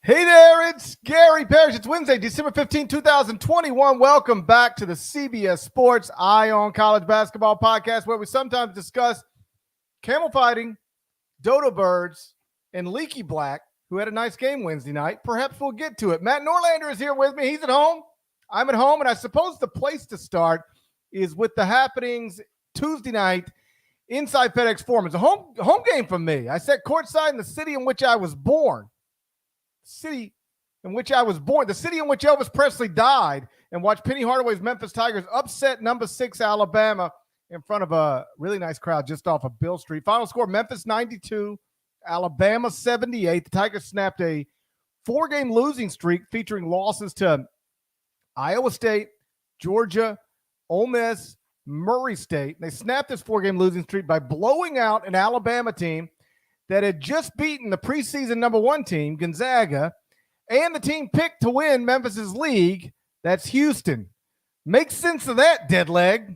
Hey there, it's Gary Parrish. It's Wednesday, December 15, 2021. Welcome back to the CBS Sports Eye on College Basketball podcast, where we sometimes discuss camel fighting, dodo birds, and Leaky Black, who had a nice game Wednesday night. Perhaps we'll get to it. Matt Norlander is here with me. He's at home. I'm at home, and I suppose the place to start is with the happenings Tuesday night inside FedEx Forum. It's a home game for me. I sat courtside in the city in which I was born. The city in which Elvis Presley died, and watched Penny Hardaway's Memphis Tigers upset number 6 Alabama in front of a really nice crowd just off of Bill Street. Final score, Memphis 92, Alabama 78. The Tigers snapped a 4-game losing streak featuring losses to Iowa State, Georgia, Ole Miss, Murray State. They snapped this 4-game losing streak by blowing out an Alabama team that had just beaten the preseason number 1 team, Gonzaga, and the team picked to win Memphis's league. That's Houston. Make sense of that, dead leg.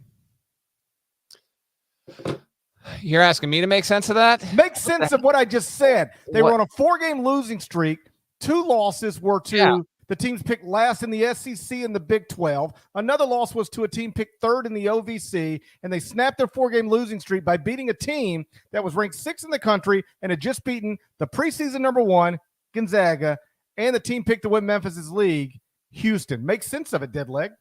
You're asking me to make sense of that? Make sense of what I just said. They were on a 4-game losing streak. 2 losses were to the teams picked last in the SEC and the Big 12. Another loss was to a team picked 3rd in the OVC, and they snapped their 4-game losing streak by beating a team that was ranked 6th in the country and had just beaten the preseason number 1, Gonzaga, and the team picked to win Memphis's league, Houston. Make sense of it, dead leg.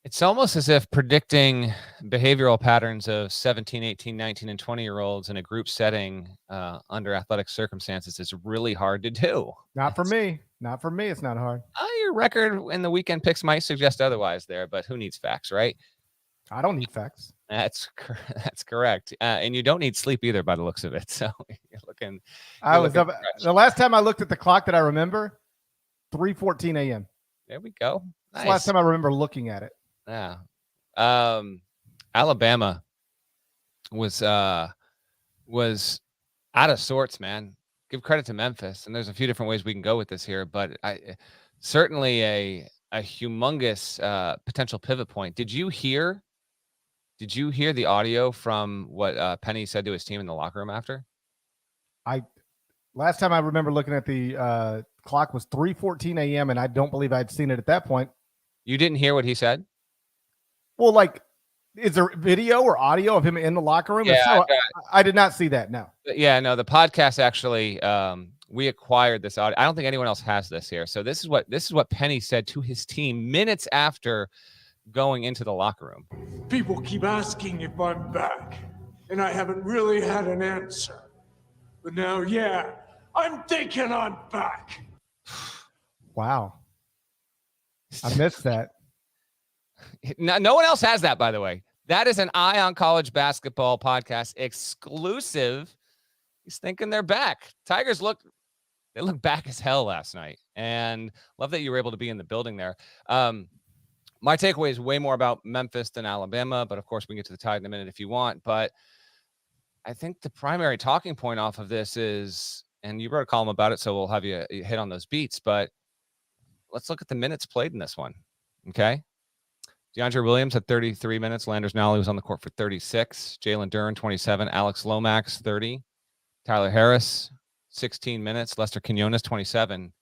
It's almost as if predicting behavioral patterns of 17, 18, 19, and 20-year-olds in a group setting under athletic circumstances is really hard to do. Not for me. Not for me. It's not hard. Your record in the weekend picks might suggest otherwise there, but who needs facts, right? I don't need facts. That's correct. And you don't need sleep either by the looks of it. So you're looking. The last time I looked at the clock that I remember, 3:14 a.m. There we go. Nice. That's the last time I remember looking at it. Yeah. Alabama was out of sorts, man. Give credit to Memphis, and there's a few different ways we can go with this here, but certainly a humongous potential pivot point. Did you hear the audio from what Penny said to his team in the locker room after? Last time I remember looking at the clock was 3:14 a.m. and I don't believe I'd seen it at that point. You didn't hear what he said? Well, is there video or audio of him in the locker room? Yeah, I did not see that. No. Yeah, no. The podcast actually, we acquired this audio. I don't think anyone else has this here. So this is what Penny said to his team minutes after going into the locker room. People keep asking if I'm back, and I haven't really had an answer. But now, yeah, I'm thinking I'm back. Wow. I missed that. No one else has that, by the way. That is an Eye on College Basketball podcast exclusive. He's thinking they're back. Tigers look back as hell last night, and love that you were able to be in the building there. My takeaway is way more about Memphis than Alabama, but of course we can get to the Tide in a minute if you want. But I think the primary talking point off of this is, and you wrote a column about it, so we'll have you hit on those beats, but let's look at the minutes played in this one, okay? DeAndre Williams had 33 minutes. Landers Nolly was on the court for 36. Jalen Duren, 27. Alex Lomax, 30. Tyler Harris, 16 minutes. Lester Quinones, 27.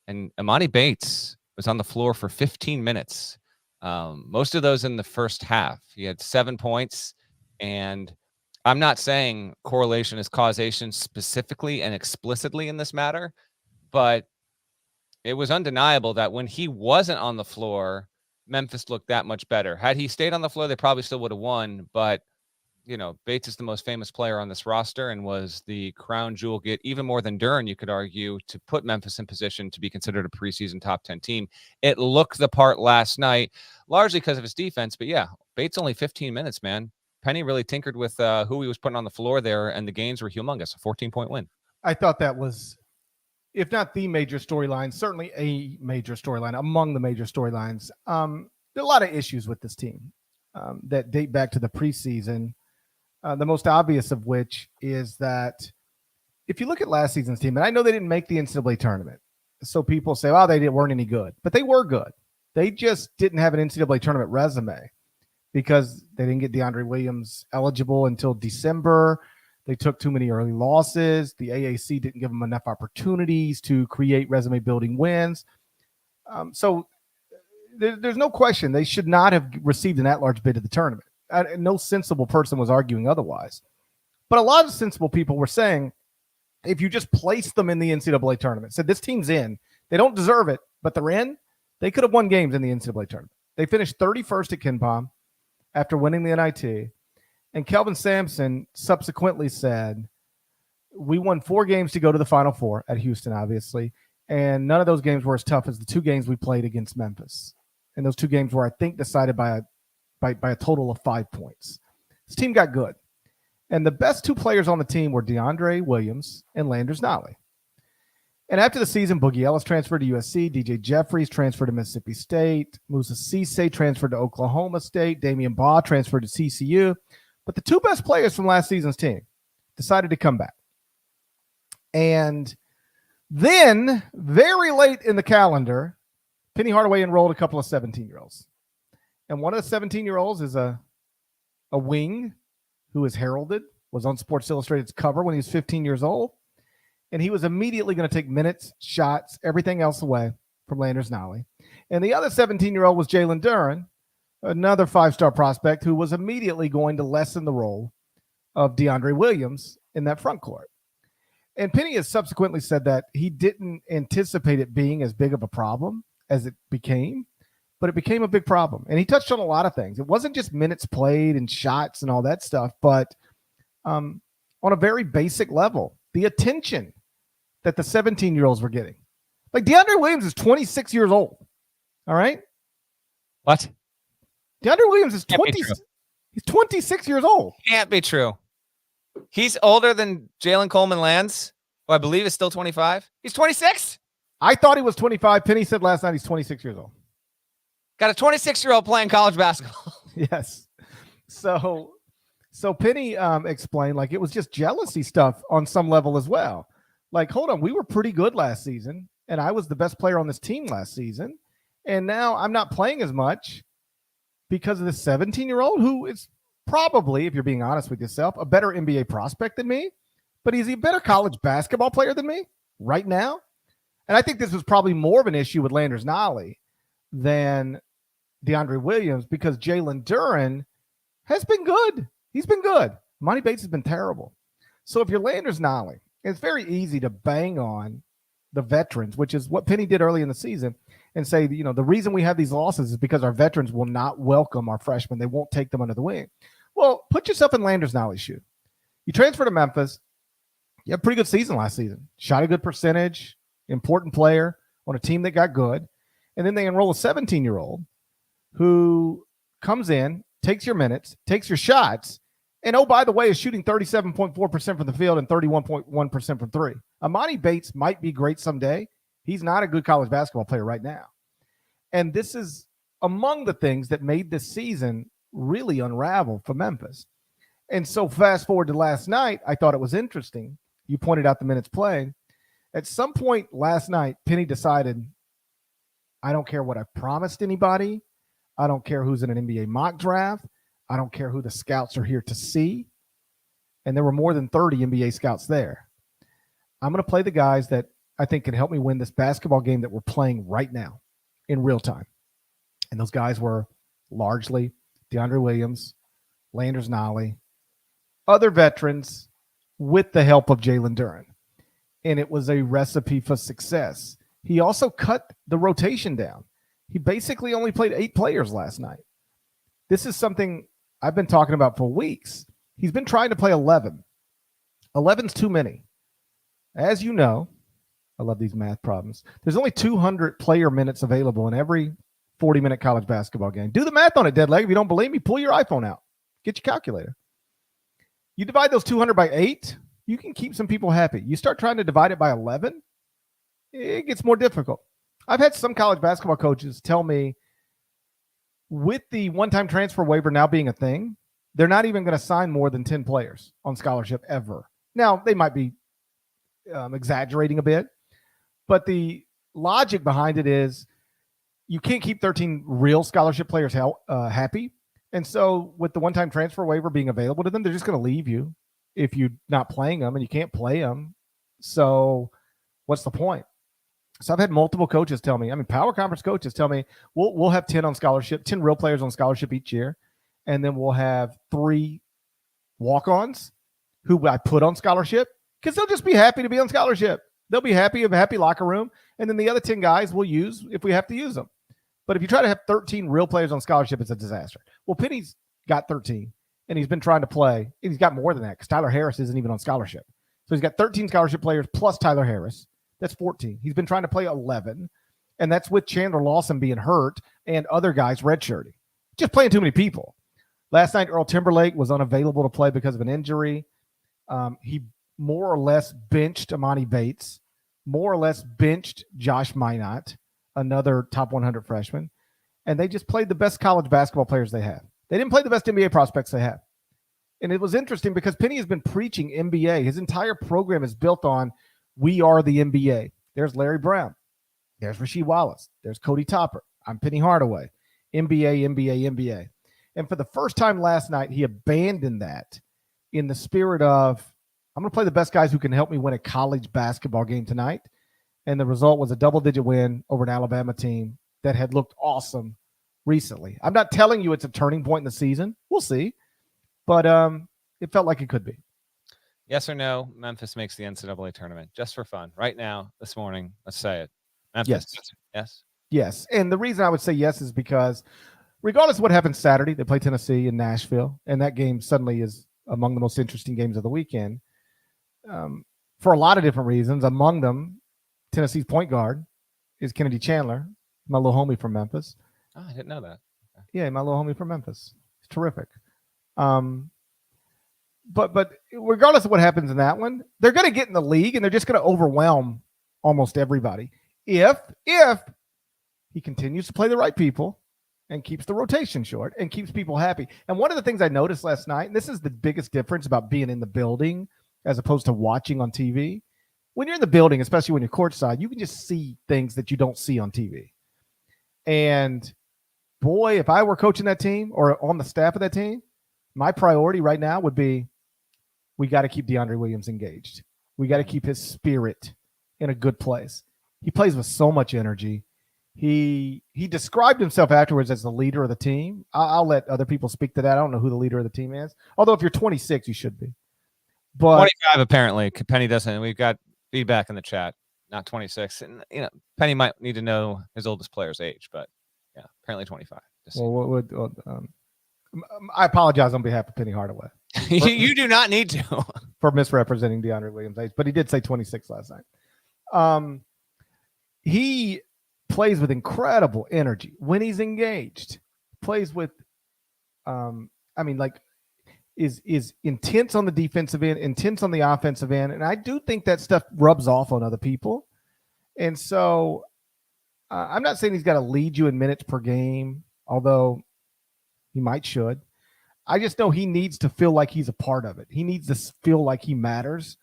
And Imani Bates was on the floor for 15 minutes. Most of those in the first half. He had 7 points. And I'm not saying correlation is causation specifically and explicitly in this matter, but it was undeniable that when he wasn't on the floor, Memphis looked that much better. Had he stayed on the floor, they probably still would have won. But, Bates is the most famous player on this roster and was the crown jewel get, even more than Duren, you could argue, to put Memphis in position to be considered a preseason top 10 team. It looked the part last night, largely because of his defense. But, yeah, Bates only 15 minutes, man. Penny really tinkered with who he was putting on the floor there, and the gains were humongous, a 14-point win. I thought that was, if not the major storyline, certainly a major storyline among the major storylines. There are a lot of issues with this team that date back to the preseason. The most obvious of which is that if you look at last season's team, and I know they didn't make the NCAA tournament, so people say, oh, weren't any good. But they were good. They just didn't have an NCAA tournament resume because they didn't get DeAndre Williams eligible until December. They took too many early losses. The AAC didn't give them enough opportunities to create resume-building wins. So there's no question they should not have received an at-large bid to the tournament. No sensible person was arguing otherwise. But a lot of sensible people were saying, if you just place them in the NCAA tournament, said this team's in, they don't deserve it, but they're in, they could have won games in the NCAA tournament. They finished 31st at KenPom after winning the NIT. And Kelvin Sampson subsequently said, we won 4 games to go to the Final Four at Houston, obviously. And none of those games were as tough as the 2 games we played against Memphis. And those 2 games were, I think, decided by a total of 5 points. This team got good. And the best 2 players on the team were DeAndre Williams and Landers Nolley. And after the season, Boogie Ellis transferred to USC, DJ Jeffries transferred to Mississippi State, Musa Cisse transferred to Oklahoma State, Damian Baugh transferred to TCU. But the 2 best players from last season's team decided to come back. And then, very late in the calendar, Penny Hardaway enrolled a couple of 17-year-olds. And one of the 17-year-olds is a wing who is heralded, was on Sports Illustrated's cover when he was 15 years old. And he was immediately going to take minutes, shots, everything else away from Landers Nolley. And the other 17-year-old was Jalen Duren, another 5-star prospect who was immediately going to lessen the role of DeAndre Williams in that front court. And Penny has subsequently said that he didn't anticipate it being as big of a problem as it became, but it became a big problem. And he touched on a lot of things. It wasn't just minutes played and shots and all that stuff, but on a very basic level, the attention that the 17-year-olds were getting. Like DeAndre Williams is 26 years old. All right? What? DeAndre Williams is 26 years old. Can't be true. He's older than Jalen Coleman Lands, who I believe is still 25. He's 26? I thought he was 25. Penny said last night he's 26 years old. Got a 26-year-old playing college basketball. Yes. So Penny explained like it was just jealousy stuff on some level as well. Like, hold on, we were pretty good last season, and I was the best player on this team last season, and now I'm not playing as much because of this 17-year-old who is probably, if you're being honest with yourself, a better NBA prospect than me, but he's a better college basketball player than me right now. And I think this was probably more of an issue with Landers Nolley than DeAndre Williams because Jalen Duren has been good. He's been good. Monty Bates has been terrible. So if you're Landers Nolley, it's very easy to bang on the veterans, which is what Penny did early in the season, and say, you know, the reason we have these losses is because our veterans will not welcome our freshmen. They won't take them under the wing. Well, put yourself in Landers Nolley's shoe. You transfer to Memphis. You had a pretty good season last season. Shot a good percentage, important player on a team that got good. And then they enroll a 17-year-old who comes in, takes your minutes, takes your shots, and oh, by the way, is shooting 37.4% from the field and 31.1% from 3. Amani Bates might be great someday. He's not a good college basketball player right now. And this is among the things that made this season really unravel for Memphis. And so fast forward to last night, I thought it was interesting. You pointed out the minutes played. At some point last night, Penny decided, I don't care what I've promised anybody. I don't care who's in an NBA mock draft. I don't care who the scouts are here to see. And there were more than 30 NBA scouts there. I'm going to play the guys that I think can help me win this basketball game that we're playing right now in real time. And those guys were largely DeAndre Williams, Landers Nolley, other veterans with the help of Jalen Duren. And it was a recipe for success. He also cut the rotation down. He basically only played 8 players last night. This is something I've been talking about for weeks. He's been trying to play 11. 11's too many. As you know, I love these math problems. There's only 200 player minutes available in every 40-minute college basketball game. Do the math on it, Deadleg. If you don't believe me, pull your iPhone out. Get your calculator. You divide those 200 by 8, you can keep some people happy. You start trying to divide it by 11, it gets more difficult. I've had some college basketball coaches tell me with the one-time transfer waiver now being a thing, they're not even going to sign more than 10 players on scholarship ever. Now, they might be exaggerating a bit, but the logic behind it is you can't keep 13 real scholarship players happy. And so with the one-time transfer waiver being available to them, they're just going to leave you if you're not playing them, and you can't play them. So what's the point? So I've had multiple coaches tell me, power conference coaches tell me, we'll have 10 on scholarship, 10 real players on scholarship each year. And then we'll have 3 walk-ons who I put on scholarship because they'll just be happy to be on scholarship. They'll be happy, of a happy locker room. And then the other 10 guys we'll use if we have to use them. But if you try to have 13 real players on scholarship, it's a disaster. Well, Penny's got 13, and he's been trying to play. And he's got more than that because Tyler Harris isn't even on scholarship. So he's got 13 scholarship players plus Tyler Harris. That's 14. He's been trying to play 11, and that's with Chandler Lawson being hurt and other guys redshirting. Just playing too many people. Last night, Earl Timberlake was unavailable to play because of an injury. He more or less benched Amani Bates, more or less benched Josh Minot, another top 100 freshman, and they just played the best college basketball players they have. They didn't play the best NBA prospects they have. And it was interesting because Penny has been preaching NBA. His entire program is built on we are the NBA. There's Larry Brown. There's Rasheed Wallace. There's Cody Topper. I'm Penny Hardaway. NBA, NBA, NBA. And for the first time last night, he abandoned that in the spirit of, I'm going to play the best guys who can help me win a college basketball game tonight. And the result was a double-digit win over an Alabama team that had looked awesome recently. I'm not telling you it's a turning point in the season. We'll see. But it felt like it could be. Yes or no, Memphis makes the NCAA tournament just for fun. Right now, this morning, let's say it. Memphis. Yes. Yes. And the reason I would say yes is because regardless of what happens Saturday, they play Tennessee in Nashville, and that game suddenly is among the most interesting games of the weekend for a lot of different reasons. Among them, Tennessee's point guard is Kennedy Chandler, my little homie from Memphis. Oh, I didn't know that. Okay. Yeah, my little homie from Memphis. It's terrific. But regardless of what happens in that one, they're going to get in the league and they're just going to overwhelm almost everybody. If he continues to play the right people and keeps the rotation short and keeps people happy. And one of the things I noticed last night, and this is the biggest difference about being in the building as opposed to watching on TV. When you're in the building, especially when you're courtside, you can just see things that you don't see on TV. And boy, if I were coaching that team or on the staff of that team, my priority right now would be, we got to keep DeAndre Williams engaged. We got to keep his spirit in a good place. He plays with so much energy. He described himself afterwards as the leader of the team. I'll let other people speak to that. I don't know who the leader of the team is. Although if you're 26, you should be. But 25 apparently. Penny doesn't. We've got feedback in the chat. Not 26. And Penny might need to know his oldest player's age, but yeah, apparently 25. I apologize on behalf of Penny Hardaway. You do not need to. For misrepresenting DeAndre Williams' age, but he did say 26 last night. He plays with incredible energy when he's engaged. Plays with, is intense on the defensive end, intense on the offensive end, and I do think that stuff rubs off on other people. And so, I'm not saying he's got to lead you in minutes per game, although he should. I just know he needs to feel like he's a part of it. He needs to feel like he matters,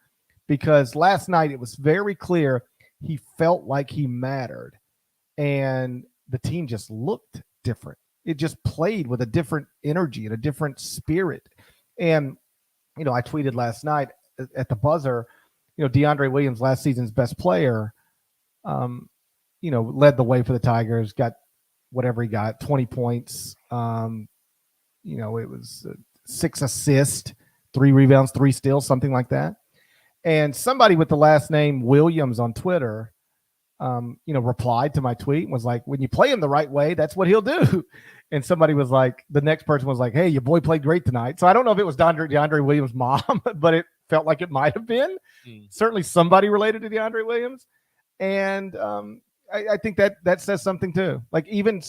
because last night it was very clear he felt like he mattered, and the team just looked different. It just played with a different energy and a different spirit. And, I tweeted last night at the buzzer, DeAndre Williams, last season's best player, led the way for the Tigers, got whatever he got, 20 points. It was 6 assists, 3 rebounds, 3 steals, something like that. And somebody with the last name Williams on Twitter, replied to my tweet and was like, when you play him the right way, that's what he'll do. And somebody was like, the next person was like, hey, your boy played great tonight. So I don't know if it was DeAndre Williams' mom, but it felt like it might have been. Certainly somebody related to DeAndre Williams. And I think that says something too. Like even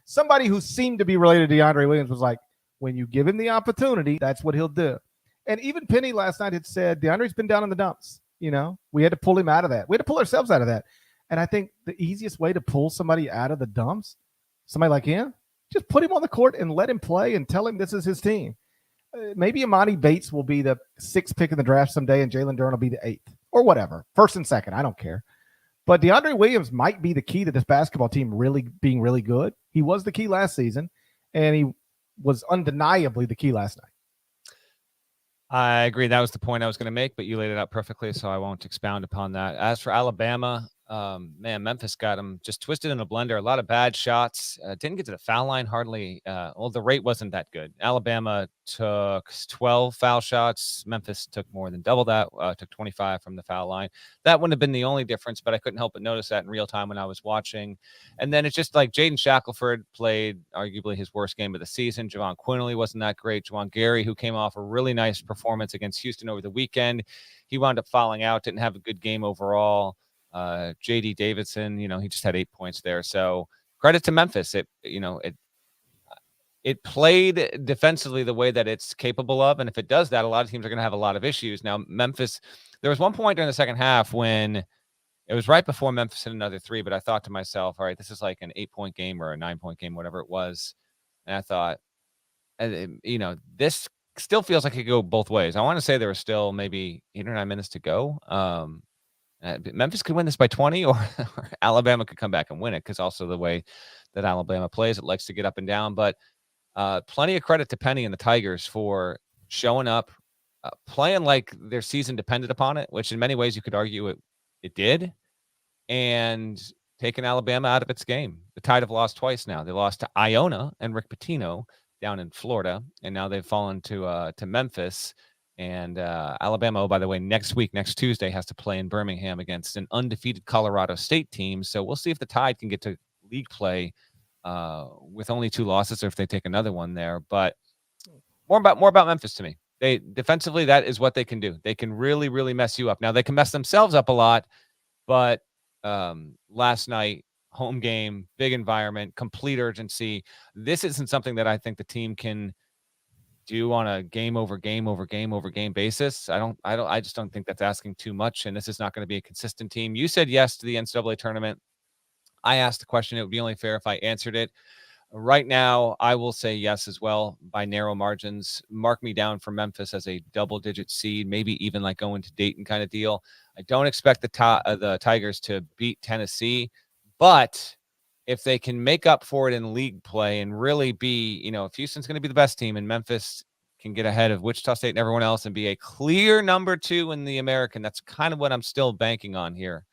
somebody who seemed to be related to DeAndre Williams was like, when you give him the opportunity, that's what he'll do. And even Penny last night had said, DeAndre's been down in the dumps. We had to pull him out of that. We had to pull ourselves out of that. And I think the easiest way to pull somebody out of the dumps, somebody like him, just put him on the court and let him play and tell him this is his team. Maybe Amani Bates will be the 6th pick in the draft someday and Jalen Duren will be the 8th or whatever, 1st and 2nd. I don't care. But DeAndre Williams might be the key to this basketball team really being really good. He was the key last season, and he was undeniably the key last night. I agree. That was the point I was going to make, but you laid it out perfectly, so I won't expound upon that. As for Alabama, man, Memphis got them just twisted in a blender. A lot of bad shots. Didn't get to the foul line hardly. Well, the rate wasn't that good. Alabama took 12 foul shots. Memphis took more than double that. Took 25 from the foul line. That wouldn't have been the only difference, but I couldn't help but notice that in real time when I was watching. And then it's just like Jaden Shackelford played arguably his worst game of the season. Javon Quinley wasn't that great. Juwan Gary, who came off a really nice performance against Houston over the weekend, he wound up fouling out, didn't have a good game overall. JD Davidson, he just had 8 points there. So credit to Memphis. It played defensively the way that it's capable of. And if it does that, a lot of teams are going to have a lot of issues. Now, Memphis, there was one point during the second half when it was right before Memphis hit another three, but I thought to myself, all right, this is like an 8-point game or a 9-point game, whatever it was. And I thought, this still feels like it could go both ways. I want to say there was still maybe 8 or 9 minutes to go. Memphis could win this by 20 or Alabama could come back and win it, because also the way that Alabama plays, it likes to get up and down. But plenty of credit to Penny and the Tigers for showing up, playing like their season depended upon it, which in many ways you could argue it did, and taking Alabama out of its game. The Tide have lost twice now. They lost to Iona and Rick Pitino down in Florida, and now they've fallen to Memphis. And Alabama, oh, by the way, next Tuesday, has to play in Birmingham against an undefeated Colorado State team. So we'll see if the Tide can get to league play with only 2 losses, or if they take another one there. But more about Memphis to me. They defensively, that is what they can do. They can really, really mess you up. Now, they can mess themselves up a lot, but last night, home game, big environment, complete urgency. This isn't something that I think the team can do on a game over game basis. I just don't think that's asking too much. And this is not going to be a consistent team. You said yes to the NCAA tournament. I asked the question. It would be only fair if I answered it. Right now, I will say yes as well by narrow margins. Mark me down for Memphis as a double-digit seed, maybe even like going to Dayton kind of deal. I don't expect the Tigers to beat Tennessee, but if they can make up for it in league play and really be, if Houston's going to be the best team and Memphis can get ahead of Wichita State and everyone else and be a clear number 2 in the American, that's kind of what I'm still banking on here.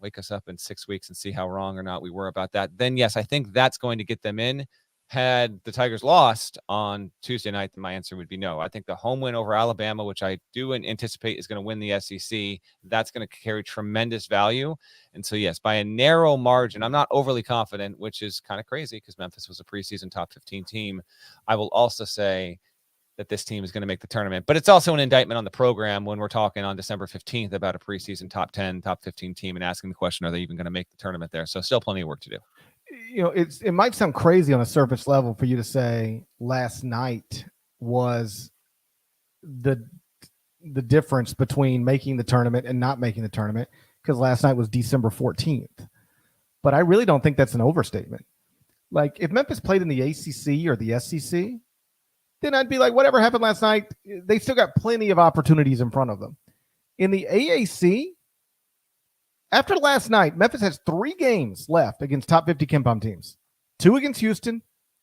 Wake us up in 6 weeks and see how wrong or not we were about that. Then, yes, I think that's going to get them in. Had the Tigers lost on Tuesday night, then my answer would be no. I think the home win over Alabama, which I do anticipate is going to win the SEC, that's going to carry tremendous value. And so, yes, by a narrow margin, I'm not overly confident, which is kind of crazy because Memphis was a preseason top 15 team. I will also say that this team is going to make the tournament. But it's also an indictment on the program when we're talking on December 15th about a preseason top 10, top 15 team and asking the question, are they even going to make the tournament there? So still plenty of work to do. It might sound crazy on a surface level for you to say last night was the difference between making the tournament and not making the tournament, because last night was December 14th. But I really don't think that's an overstatement. Like, if Memphis played in the ACC or the SEC, then I'd be like, whatever happened last night, they still got plenty of opportunities in front of them. In the AAC, after last night, Memphis has 3 games left against top 50 KenPom teams. 2 against Houston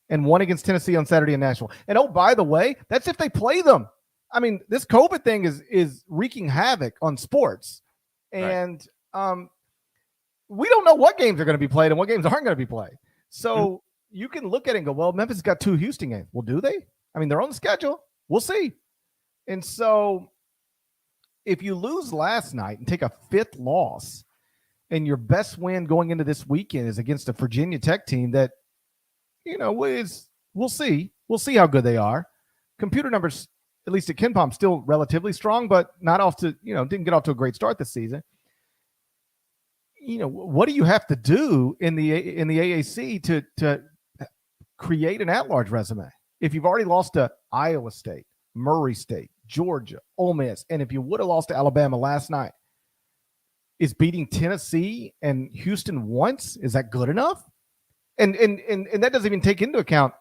and 1 against Tennessee on Saturday in Nashville. And oh, by the way, that's if they play them. I mean, this COVID thing is wreaking havoc on sports. And we don't know what games are going to be played and what games aren't going to be played. So you can look at it and go, well, Memphis got 2 Houston games. Well, do they? I mean, they're on the schedule. We'll see. And so if you lose last night and take a 5th loss, and your best win going into this weekend is against a Virginia Tech team that, we'll see. We'll see how good they are. Computer numbers, at least at KenPom, still relatively strong, but not off to, didn't get off to a great start this season. What do you have to do in the AAC to create an at-large resume? If you've already lost to Iowa State, Murray State, Georgia, Ole Miss, and if you would have lost to Alabama last night, is beating Tennessee and Houston once, is that good enough? And that doesn't even take into account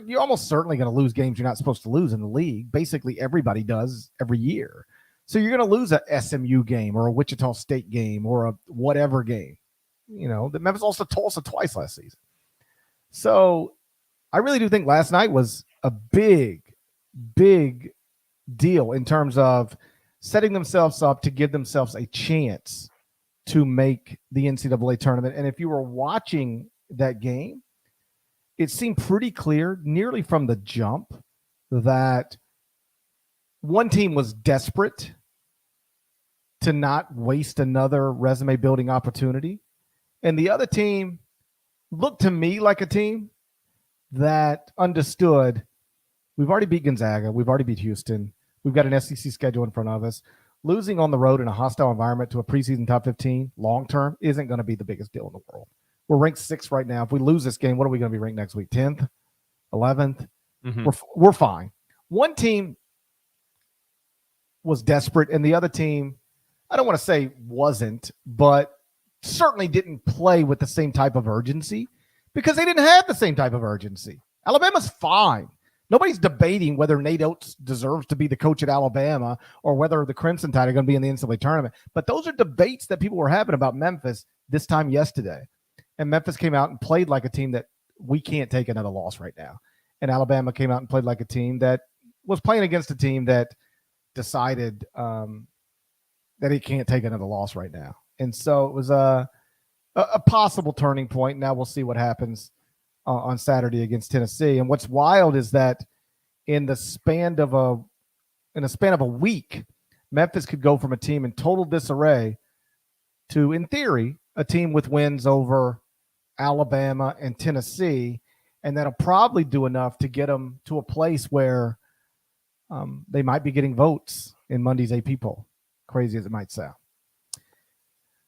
you're almost certainly going to lose games you're not supposed to lose in the league. Basically, everybody does every year. So you're going to lose a SMU game or a Wichita State game or a whatever game. The Memphis lost to Tulsa twice last season. So I really do think last night was a big deal in terms of setting themselves up to give themselves a chance to make the NCAA tournament. And if you were watching that game, it seemed pretty clear nearly from the jump that one team was desperate to not waste another resume building opportunity. And the other team looked to me like a team that understood we've already beat Gonzaga. We've already beat Houston. We've got an SEC schedule in front of us. Losing on the road in a hostile environment to a preseason top 15 long-term isn't going to be the biggest deal in the world. We're ranked 6th right now. If we lose this game, what are we going to be ranked next week? 10th? 11th? Mm-hmm. We're fine. One team was desperate, and the other team, I don't want to say wasn't, but certainly didn't play with the same type of urgency because they didn't have the same type of urgency. Alabama's fine. Nobody's debating whether Nate Oates deserves to be the coach at Alabama or whether the Crimson Tide are going to be in the NCAA tournament. But those are debates that people were having about Memphis this time yesterday. And Memphis came out and played like a team that we can't take another loss right now. And Alabama came out and played like a team that was playing against a team that decided that it can't take another loss right now. And so it was a possible turning point. Now we'll see what happens on Saturday against Tennessee. And what's wild is that in the span of a week, Memphis could go from a team in total disarray to, in theory, a team with wins over Alabama and Tennessee. And that'll probably do enough to get them to a place where they might be getting votes in Monday's AP poll, crazy as it might sound.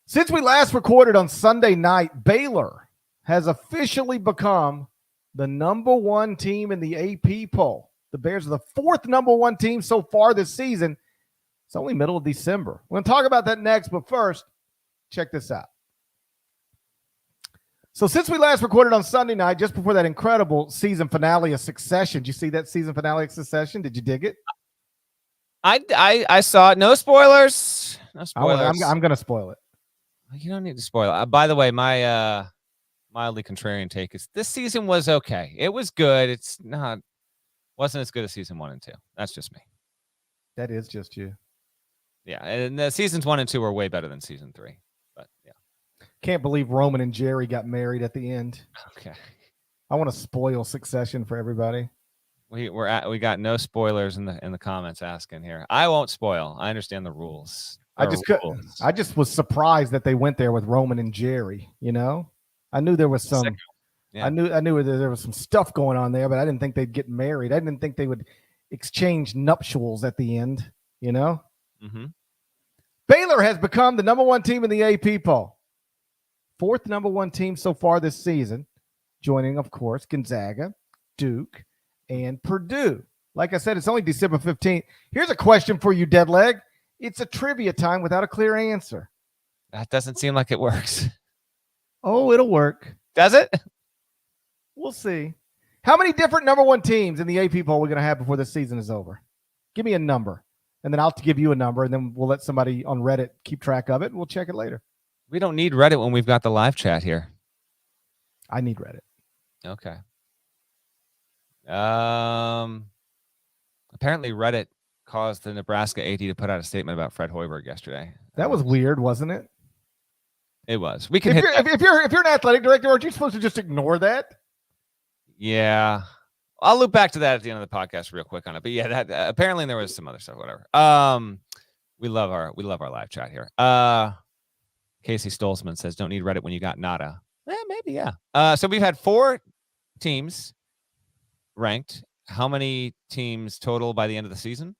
Since we last recorded on Sunday night, Baylor has officially become the number 1 team in the AP poll. The Bears are the 4th number 1 team so far this season. It's only middle of December. We're going to talk about that next, but first, check this out. So since we last recorded on Sunday night, just before that incredible season finale of Succession, did you see that season finale of Succession? Did you dig it? I saw it. No spoilers. No spoilers. I'm going to spoil it. You don't need to spoil it. By the way, my mildly contrarian take is this season was okay. It was good. Wasn't as good as season 1 and 2. That's just me. That is just you. Yeah, and the seasons 1 and 2 were way better than season 3. But yeah, can't believe Roman and Jerry got married at the end. Okay, I want to spoil Succession for everybody. We got no spoilers in the comments asking here. I won't spoil. I understand the rules. I just was surprised that they went there with Roman and Jerry. You know, I knew there was some. Yeah. I knew there was some stuff going on there, but I didn't think they'd get married. I didn't think they would exchange nuptials at the end. You know. Mm-hmm. Baylor has become the number 1 team in the AP poll. 4th number 1 team so far this season, joining, of course, Gonzaga, Duke, and Purdue. Like I said, it's only December 15th. Here's a question for you, Deadleg. It's a trivia time without a clear answer. That doesn't seem like it works. Oh, it'll work. Does it? We'll see. How many different number 1 teams in the AP poll we're going to have before the season is over? Give me a number, and then I'll give you a number, and then we'll let somebody on Reddit keep track of it, and we'll check it later. We don't need Reddit when we've got the live chat here. I need Reddit. Okay. Apparently Reddit caused the Nebraska AD to put out a statement about Fred Hoiberg yesterday. That was weird, wasn't it? It was. We can if you're an athletic director, aren't you supposed to just ignore that? Yeah. I'll loop back to that at the end of the podcast real quick on it. But yeah, that apparently there was some other stuff, whatever. We love our live chat here. Casey Stolzman says, don't need Reddit when you got nada. Maybe, yeah. So we've had 4 teams ranked. How many teams total by the end of the season?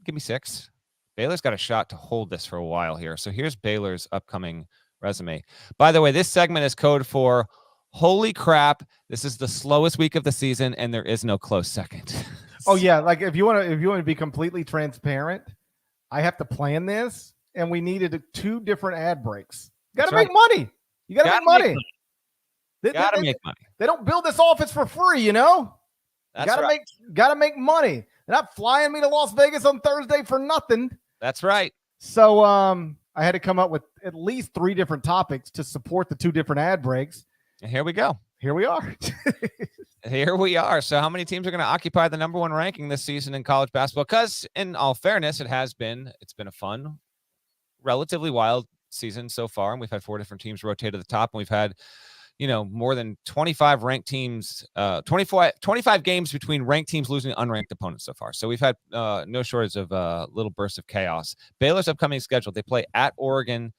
Give me 6. Baylor's got a shot to hold this for a while here. So here's Baylor's upcoming resume. By the way, this segment is code for holy crap. This is the slowest week of the season, and there is no close second. Oh yeah, like if you want to be completely transparent, I have to plan this, and we needed 2 different ad breaks. Got to make money. You got to make money. Got to make money. They don't build this office for free, you know. That's right. Got to make money. They're not flying me to Las Vegas on Thursday for nothing. That's right. So I had to come up with at least 3 different topics to support the 2 different ad breaks. And here we go. Here we are. Here we are. So how many teams are going to occupy the number one ranking this season in college basketball? Because in all fairness, it's been a fun, relatively wild season so far. And we've had 4 different teams rotate to the top, and we've had, more than 25 ranked teams, 25 games between ranked teams losing to unranked opponents so far. So we've had no shortage of little bursts of chaos. Baylor's upcoming schedule, they play at Oregon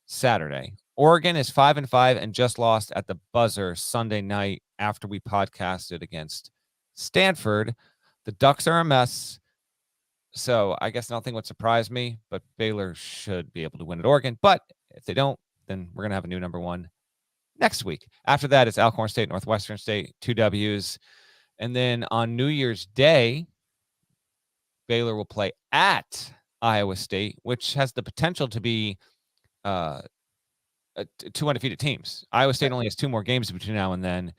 Saturday. Oregon is 5-5 and just lost at the buzzer Sunday night after we podcasted against Stanford. The Ducks are a mess. So I guess nothing would surprise me, but Baylor should be able to win at Oregon. But if they don't, then we're going to have a new number one next week. After that, it's Alcorn State, Northwestern State, 2 W's. And then on New Year's Day, Baylor will play at Iowa State, which has the potential to be 2 undefeated teams. Iowa State only has 2 more games between now and then.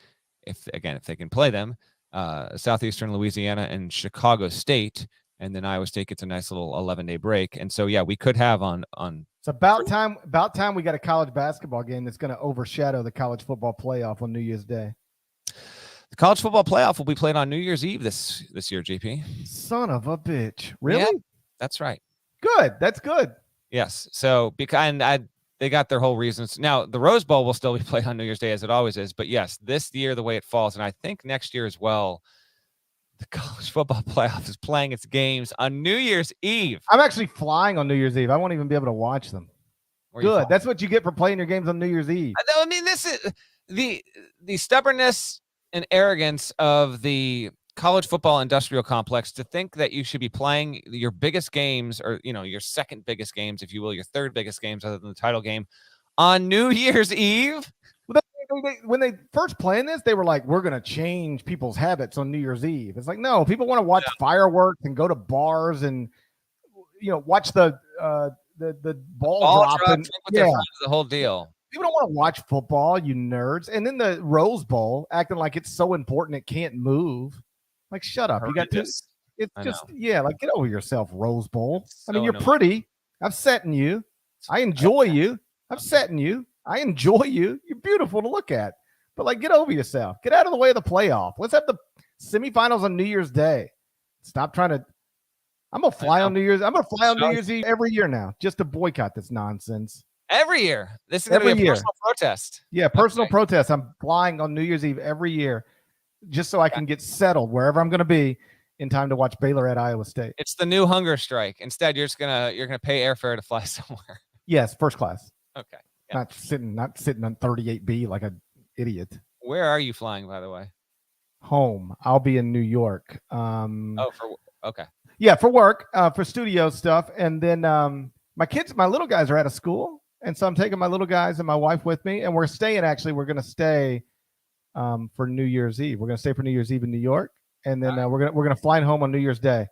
If they can play them, Southeastern Louisiana and Chicago State, and then Iowa State gets a nice little 11-day break. And so, yeah, we could have on. It's about time we got a college basketball game that's going to overshadow the college football playoff on New Year's Day. The college football playoff will be played on New Year's Eve this year, GP. Son of a bitch. Really? Yeah, that's right. Good. That's good. Yes. So they got their whole reasons. Now, the Rose Bowl will still be played on New Year's Day as it always is. But yes, this year, the way it falls, and I think next year as well, the college football playoff is playing its games on New Year's Eve. I'm actually flying on New Year's Eve. I won't even be able to watch them. Good. That's what you get for playing your games on New Year's Eve. I mean, this is the stubbornness and arrogance of the college football industrial complex to think that you should be playing your biggest games, or your second biggest games, if you will, your third biggest games other than the title game, on New Year's Eve. When they first planned this, they were like, we're going to change people's habits on New Year's Eve. It's like, no, people want to watch fireworks and go to bars and, watch the ball drop. And, the whole deal. People don't want to watch football, you nerds. And then the Rose Bowl acting like it's so important it can't move. Like, shut up. You got to. It's just, like, get over yourself, Rose Bowl. I mean, you're pretty. I'm setting you. I enjoy you. I'm setting you. I enjoy you. You're beautiful to look at. But, like, get over yourself. Get out of the way of the playoff. Let's have the semifinals on New Year's Day. Stop trying to. I'm going to fly on New Year's. I'm going to fly on New Year's Eve every year now just to boycott this nonsense. Every year. This is going to be a personal protest. Yeah, personal protest. I'm flying on New Year's Eve every year just so I can get settled wherever I'm going to be in time to watch Baylor at Iowa State. It's the new hunger strike. Instead, you're gonna pay airfare to fly somewhere. Yes, first class. Okay. Yeah. Not sitting on 38B like an idiot. Where are you flying, by the way? Home. I'll be in New York. Okay. Yeah, for work, for studio stuff, and then my little guys are out of school, and so I'm taking my little guys and my wife with me, and we're staying. Actually, we're gonna stay for New Year's Eve. We're gonna stay for New Year's Eve in New York, and then we're gonna fly home on New Year's Day.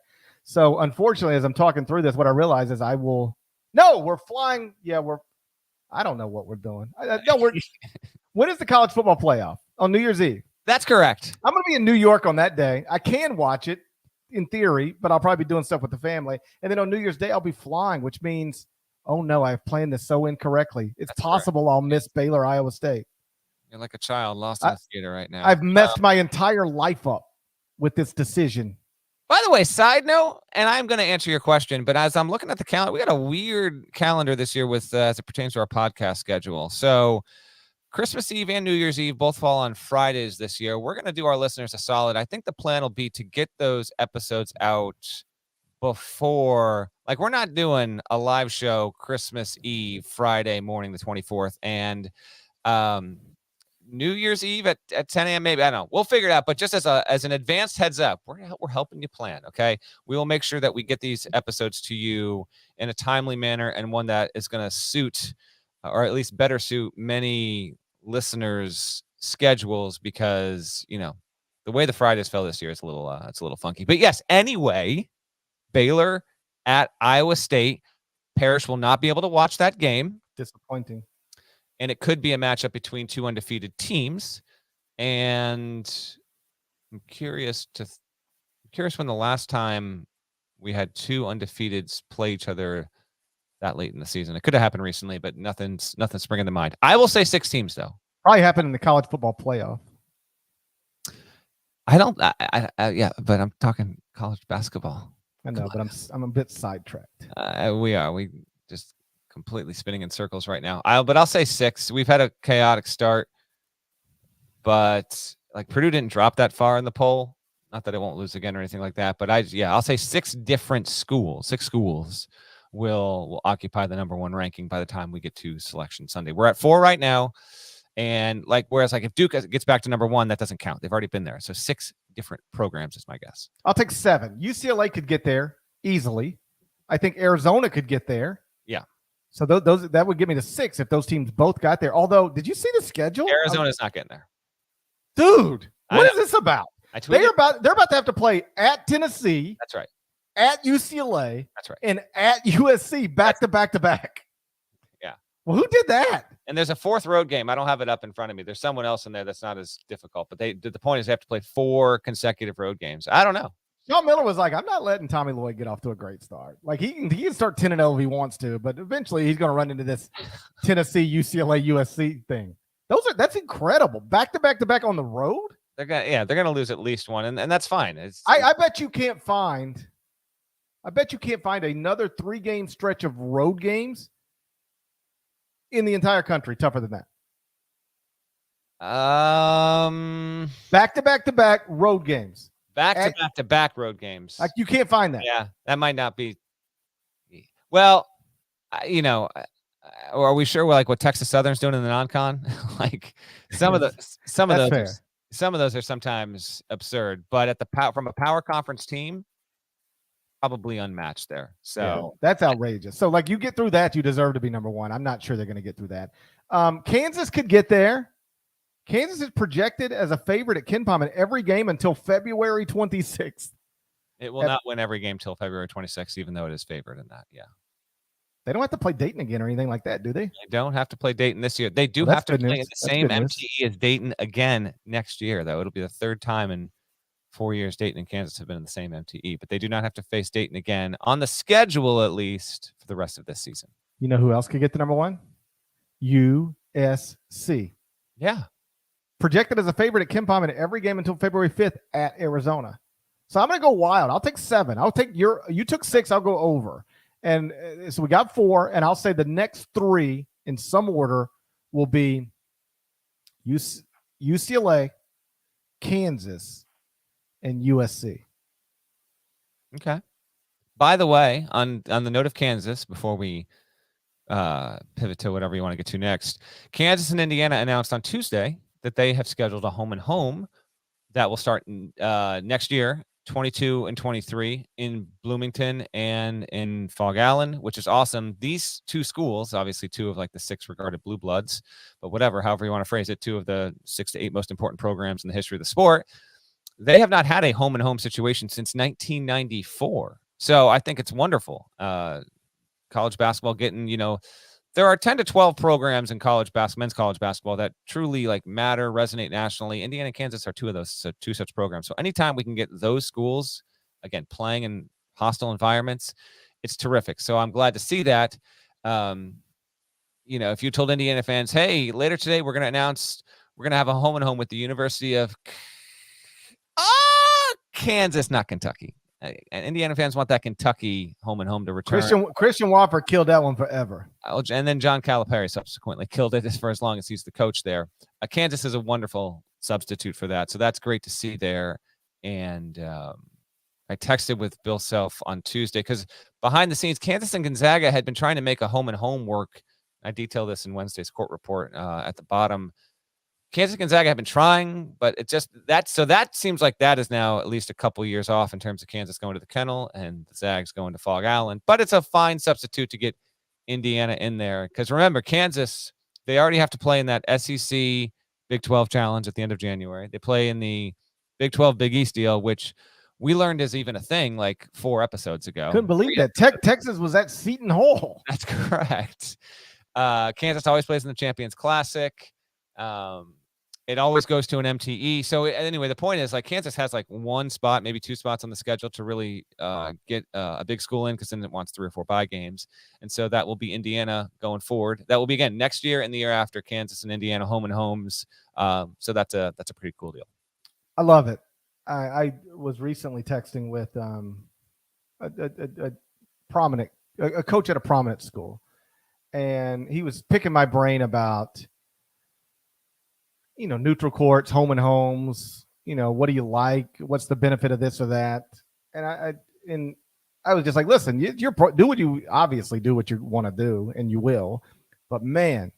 So unfortunately, as I'm talking through this, what I realize is we're flying. Yeah, I don't know what we're doing. When is the college football playoff? On New Year's Eve. That's correct. I'm going to be in New York on that day. I can watch it in theory, but I'll probably be doing stuff with the family. And then on New Year's Day, I'll be flying, which means, oh no, I've planned this so incorrectly. It's possible I'll miss Baylor, Iowa State. You're like a child lost in the theater right now. I've messed my entire life up with this decision. By the way, side note, and I'm going to answer your question, but as I'm looking at the calendar, we got a weird calendar this year with as it pertains to our podcast schedule. So Christmas Eve and New Year's Eve both fall on Fridays this year. We're going to do our listeners a solid. I think the plan will be to get those episodes out before, like, we're not doing a live show Christmas Eve, Friday morning, the 24th, and New Year's Eve at 10 a.m. maybe. I don't know. We'll figure it out. But just as an advanced heads up, we're helping you plan, okay? We will make sure that we get these episodes to you in a timely manner and one that is going to suit, or at least better suit, many listeners' schedules, because, the way the Fridays fell this year is it's a little funky. But yes, anyway, Baylor at Iowa State. Parrish will not be able to watch that game. Disappointing. And it could be a matchup between two undefeated teams. And I'm curious when the last time we had two undefeateds play each other that late in the season. It could have happened recently, but nothing's springing to mind. I will say 6 teams, though. Probably happened in the college football playoff. I don't. Yeah, but I'm talking college basketball. I know, but I'm a bit sidetracked. We are. We just completely spinning in circles right now. I'll say 6. We've had a chaotic start, but like Purdue didn't drop that far in the poll. Not that it won't lose again or anything like that, but I'll say 6 schools will occupy the number 1 ranking by the time we get to Selection Sunday. We're at 4 right now. And whereas if Duke gets back to number 1, that doesn't count. They've already been there. So 6 different programs is my guess. I'll take 7. UCLA could get there easily. I think Arizona could get there. Yeah. So those that would give me the 6 if those teams both got there. Although, did you see the schedule? Arizona's not getting there. Dude, what is this about? They're about to have to play at Tennessee. That's right. At UCLA. That's right. And at USC back to back. Yeah. Well, who did that? And there's a 4th road game. I don't have it up in front of me. There's someone else in there that's not as difficult. But the point is they have to play 4 consecutive road games. I don't know. Sean Miller was like, I'm not letting Tommy Lloyd get off to a great start. Like he can start 10-0 if he wants to, but eventually he's going to run into this Tennessee, UCLA, USC thing. That's incredible. Back to back on the road. They're gonna lose at least one, and that's fine. I bet you can't find another 3-game stretch of road games in the entire country tougher than that. Back to back road games. Back to back road games. Like you can't find that. Yeah, that might not be. Well, or are we sure we're like what Texas Southern's doing in the non-con? Like some of those are sometimes absurd, but from a power conference team, probably unmatched there. So yeah, that's outrageous. So like you get through that, you deserve to be number 1. I'm not sure they're going to get through that. Kansas could get there. Kansas is projected as a favorite at KenPom in every game until February 26th. It will not win every game till February 26th, even though it is favored in that. Yeah. They don't have to play Dayton again or anything like that, do they? They don't have to play Dayton this year. They do have to play in the same MTE as Dayton again next year, though. It'll be the 3rd time in 4 years Dayton and Kansas have been in the same MTE, but they do not have to face Dayton again on the schedule, at least for the rest of this season. You know who else could get the number 1? USC. Yeah. Projected as a favorite at KenPom in every game until February 5th at Arizona. So I'm going to go wild. I'll take 7. You took 6. I'll go over. And so we got 4, and I'll say the next 3 in some order will be UCLA, Kansas, and USC. Okay. By the way, on the note of Kansas, before we pivot to whatever you want to get to next, Kansas and Indiana announced on Tuesday that they have scheduled a home and home that will start next year, 22 and 23 in Bloomington and in Fog Allen, which is awesome. These 2 schools, obviously 2 of like the 6 regarded blue bloods, but however you want to phrase it, 2 of the 6 to 8 most important programs in the history of the sport, they have not had a home and home situation since 1994. So I think it's wonderful. College basketball getting, there are 10 to 12 programs in men's college basketball that truly matter, resonate nationally. Indiana and Kansas are 2 of those, so 2 such programs. So anytime we can get those schools, again, playing in hostile environments, it's terrific. So I'm glad to see that. If you told Indiana fans, hey, later today, we're going to announce we're going to have a home and home with the University of Kansas, not Kentucky. And Indiana fans want that Kentucky home and home to return. Christian Wofford killed that one forever. And then John Calipari subsequently killed it for as long as he's the coach there. Kansas is a wonderful substitute for that. So that's great to see there. And I texted with Bill Self on Tuesday because behind the scenes, Kansas and Gonzaga had been trying to make a home and home work. I detail this in Wednesday's court report at the bottom. Kansas and Gonzaga have been trying, but it just that seems like that is now at least a couple years off in terms of Kansas going to the Kennel and the Zags going to Fog Allen. But it's a fine substitute to get Indiana in there because remember, Kansas, they already have to play in that SEC Big 12 challenge at the end of January. They play in the Big 12 Big East deal, which we learned is even a thing 4 episodes ago. Couldn't believe that. Texas was at Seton Hall. That's correct. Kansas always plays in the Champions Classic. It always goes to an MTE. So anyway, the point is Kansas has 1 spot, maybe 2 spots on the schedule to really get a big school in because then it wants 3 or 4 bye games. And so that will be Indiana going forward. That will be again next year and the year after, Kansas and Indiana home and homes. So that's a pretty cool deal. I love it. I was recently texting with a prominent a coach at a prominent school, and he was picking my brain about neutral courts, home and homes. What do you like? What's the benefit of this or that? And I was just like, listen, do what you obviously do what you want to do, and you will. But man,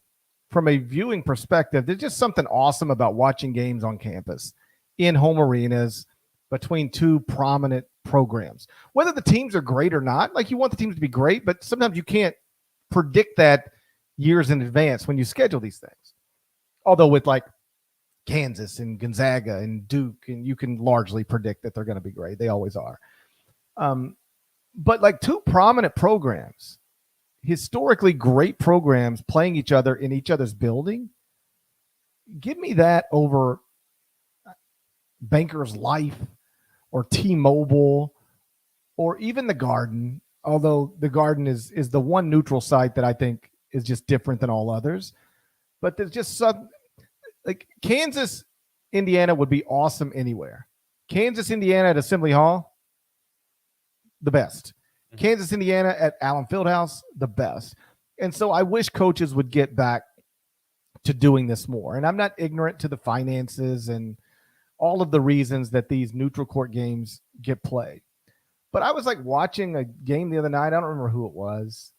from a viewing perspective, there's just something awesome about watching games on campus in home arenas between two prominent programs. Whether the teams are great or not, like you want the teams to be great, but sometimes you can't predict that years in advance when you schedule these things. Although with like Kansas and Gonzaga and Duke, and you can largely predict that they're going to be great. They always are. But like two prominent programs, historically great programs playing each other in each other's building, give me that over Bankers Life or T-Mobile or even the Garden, although the Garden is the one neutral site that I think is just different than all others. But there's just some, like Kansas, Indiana would be awesome anywhere. Kansas, Indiana at Assembly Hall, the best. Kansas, Indiana at Allen Fieldhouse, the best. And so I wish coaches would get back to doing this more. And I'm not ignorant to the finances and all of the reasons that these neutral court games get played. But I was like watching a game the other night. I don't remember who it was,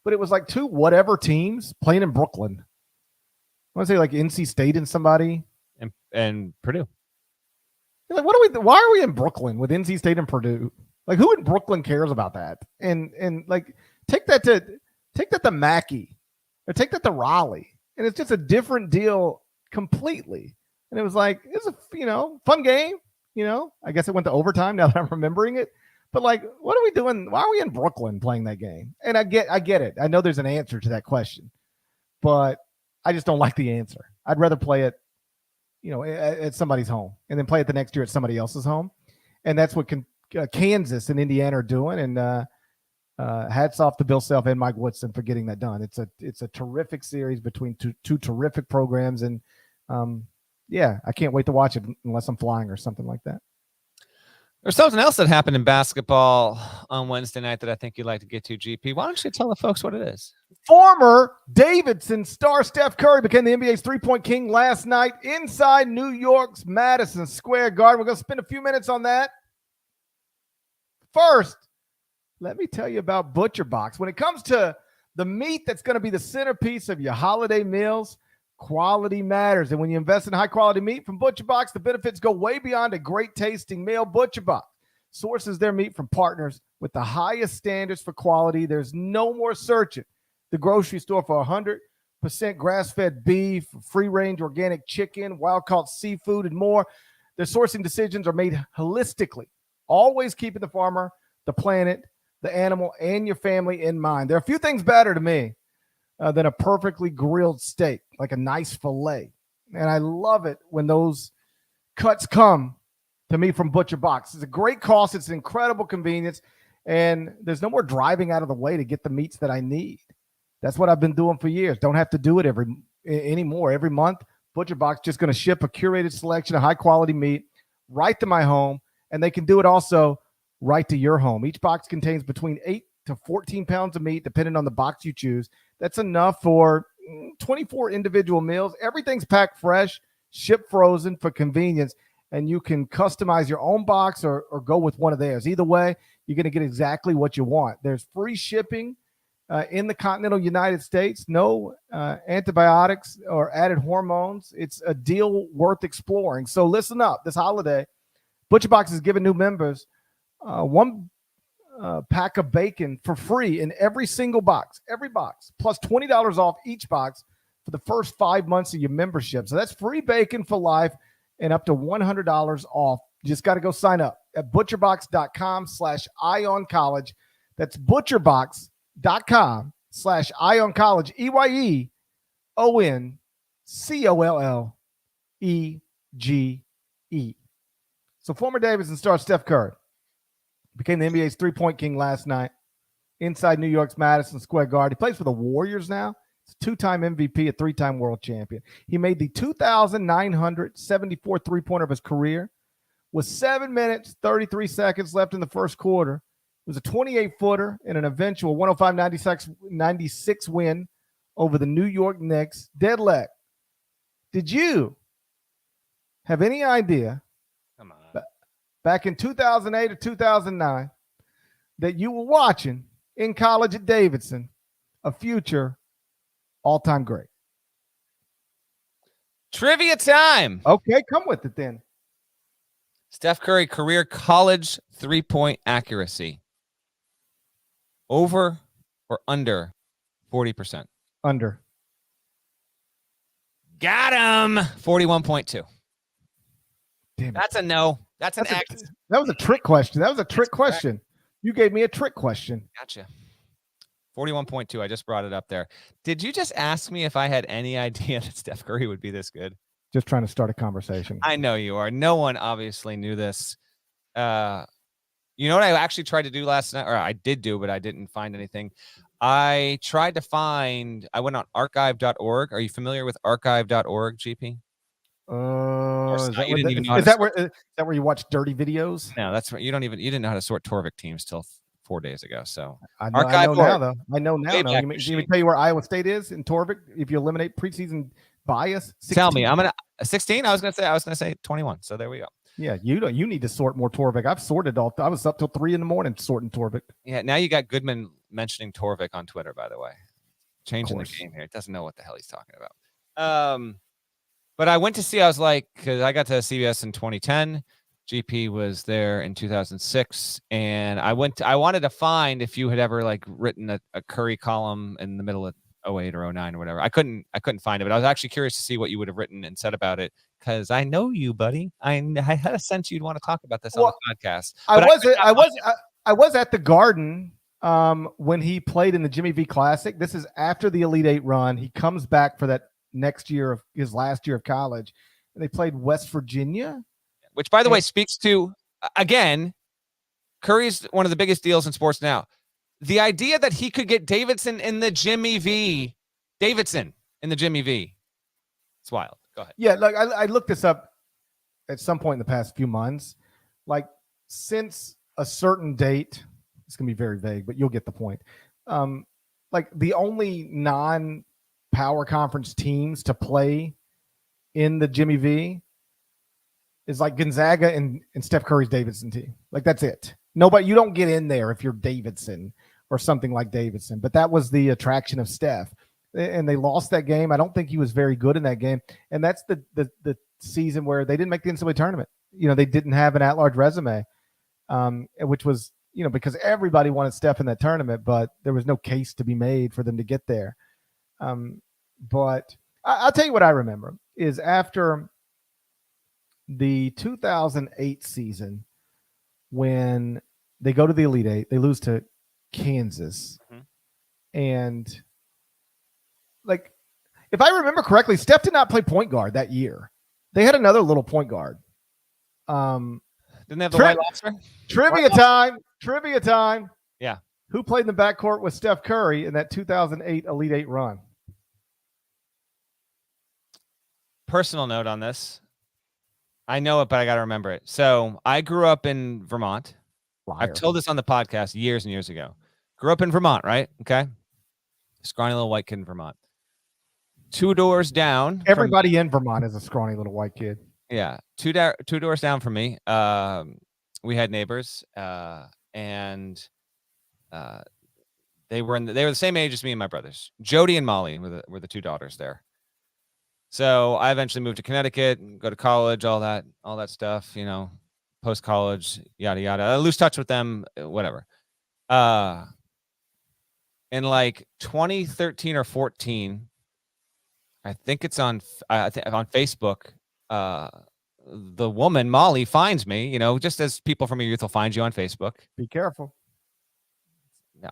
but it was like two whatever teams playing in Brooklyn. I want to say like NC State and somebody. And Purdue. You're like, why are we in Brooklyn with NC State and Purdue? Like, who in Brooklyn cares about that? And like, take that to Mackey or take that to Raleigh. And it's just a different deal completely. And it was like, it's a, fun game. I guess it went to overtime now that I'm remembering it. But like, what are we doing? Why are we in Brooklyn playing that game? And I get it. I know there's an answer to that question, but I just don't like the answer. I'd rather play it, at somebody's home and then play it the next year at somebody else's home. And that's what Kansas and Indiana are doing. And hats off to Bill Self and Mike Woodson for getting that done. It's a terrific series between two terrific programs. And I can't wait to watch it unless I'm flying or something like that. There's something else that happened in basketball on Wednesday night that I think you'd like to get to, GP. Why don't you tell the folks what it is? Former Davidson star Steph Curry became the NBA's three-point king last night inside New York's Madison Square Garden. We're going to spend a few minutes on that. First, let me tell you about ButcherBox. When it comes to the meat that's going to be the centerpiece of your holiday meals, quality matters. And when you invest in high-quality meat from ButcherBox, the benefits go way beyond a great-tasting meal. ButcherBox sources their meat from partners with the highest standards for quality. There's no more searching the grocery store for 100% grass-fed beef, free-range organic chicken, wild-caught seafood, and more. Their sourcing decisions are made holistically, always keeping the farmer, the planet, the animal, and your family in mind. There are a few things better to me than a perfectly grilled steak, like a nice filet. And I love it when those cuts come to me from ButcherBox. It's a great cost. It's an incredible convenience. And there's no more driving out of the way to get the meats that I need. That's what I've been doing for years. Don't have to do it anymore. Every month, ButcherBox just going to ship a curated selection of high-quality meat right to my home. And they can do it also right to your home. Each box contains between 8 to 14 pounds of meat, depending on the box you choose. That's enough for 24 individual meals. Everything's packed fresh, shipped frozen for convenience, and you can customize your own box or go with one of theirs. Either way, you're going to get exactly what you want. There's free shipping in the continental United States, no antibiotics or added hormones. It's a deal worth exploring. So listen up. This holiday, ButcherBox is giving new members one pack of bacon for free in every single box, every box, plus $20 off each box for the first 5 months of your membership. So that's free bacon for life and up to $100 off. You just got to go sign up at butcherbox.com/IonCollege. That's butcherbox.com/IonCollege, EYEONCOLLEGE. So former Davidson star Steph Curry became the NBA's three-point king last night inside New York's Madison Square Garden. He plays for the Warriors now. He's a two-time MVP, a three-time world champion. He made the 2,974 three-pointer of his career with 7 minutes, 33 seconds left in the first quarter. It was a 28-footer in an eventual 105-96 win over the New York Knicks. Deadleg, did you have any idea Come on. back in 2008 or 2009 that you were watching in college at Davidson a future all-time great? Trivia time. Okay, come with it then. Steph Curry career college three-point accuracy. Over or under 40%? Under. Got him. 41.2. Damn it. That's a no. That's an X. That was a trick question. That was a trick question. You gave me a trick question. Gotcha. 41.2. I just brought it up there. Did you just ask me if I had any idea that Steph Curry would be this good? Just trying to start a conversation. I know you are. No one obviously knew this. You know what I actually tried to do last night, or I did do, but I didn't find anything. I tried to find, I went on archive.org. Are you familiar with archive.org, GP? Is that where you watch dirty videos? No, that's where you didn't know how to sort Torvik teams till 4 days ago. So I know now, though. I know now. Let me tell you where Iowa State is in Torvik. If you eliminate preseason bias, 16. Tell me, I'm gonna 16. I was gonna say 21. So there we go. Yeah, you need to sort more Torvik. I've sorted all. I was up till 3 a.m. sorting Torvik. Yeah, now you got Goodman mentioning Torvik on Twitter. By the way, changing the game here. It doesn't know what the hell he's talking about. But I went to see. I was like, because I got to CBS in 2010. GP was there in 2006, and I wanted to find if you had ever like written a Curry column in the middle of 08 or 09 or whatever. I couldn't find it, but I was actually curious to see what you would have written and said about it, because I know you, buddy. I had a sense you'd want to talk about this on the podcast. I was at the Garden when he played in the Jimmy V Classic. This is after the Elite Eight run. He comes back for that next year of his last year of college, and they played West Virginia. Which, by the way, speaks to, again, Curry's one of the biggest deals in sports now. The idea that he could get Davidson in the Jimmy V. It's wild. Go ahead. Yeah, like I looked this up at some point in the past few months. Like, since a certain date, it's going to be very vague, but you'll get the point. Like, the only non-power conference teams to play in the Jimmy V is like Gonzaga and Steph Curry's Davidson team. Like, that's it. Nobody, you don't get in there if you're Davidson or something like Davidson. But that was the attraction of Steph. And they lost that game. I don't think he was very good in that game. And that's the season where they didn't make the NCAA tournament. You know, they didn't have an at-large resume, which was, you know, because everybody wanted Steph in that tournament, but there was no case to be made for them to get there. But I'll tell you what I remember is after the 2008 season, when they go to the Elite Eight, they lose to Kansas. Mm-hmm. And, like, if I remember correctly, Steph did not play point guard that year. They had another little point guard. Didn't they have the white lobster? Trivia time. Yeah. Who played in the backcourt with Steph Curry in that 2008 Elite Eight run? Personal note on this. I know it, but I got to remember it. So I grew up in Vermont. Liar. I've told this on the podcast years and years ago. Grew up in Vermont, right? Okay. Scrawny little white kid in Vermont. 2 doors down. Everybody in Vermont is a scrawny little white kid. Yeah. Two doors down from me. We had neighbors, and they were the same age as me and my brothers. Jody and Molly were the 2 daughters there. So I eventually moved to Connecticut and go to college, all that stuff, you know, post college, yada yada. I lose touch with them, whatever. In like 2013 or 14, I think it's on Facebook. The woman Molly finds me, you know, just as people from your youth will find you on Facebook. Be careful. Yeah,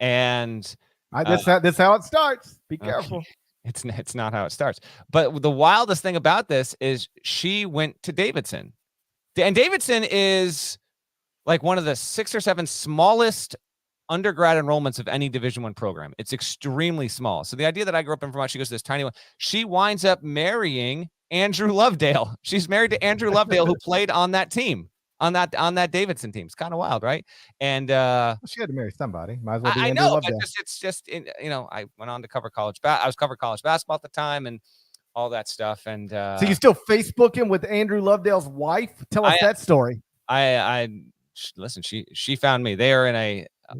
and that's how it starts. Be careful. Okay. It's not how it starts. But the wildest thing about this is she went to Davidson. And Davidson is like one of the 6 or 7 smallest undergrad enrollments of any Division I program. It's extremely small. So the idea that I grew up in Vermont, she goes to this tiny one. She winds up marrying Andrew Lovedale. She's married to Andrew Lovedale, who played on that team, on that Davidson team. It's kind of wild, right? And she had to marry somebody. Might as well be I Andrew know, Lovedale. but it's just I went on to cover college. I was covering college basketball at the time and all that stuff. And so you still Facebooking with Andrew Lovedale's wife? Tell us that story. Listen. She found me. They are in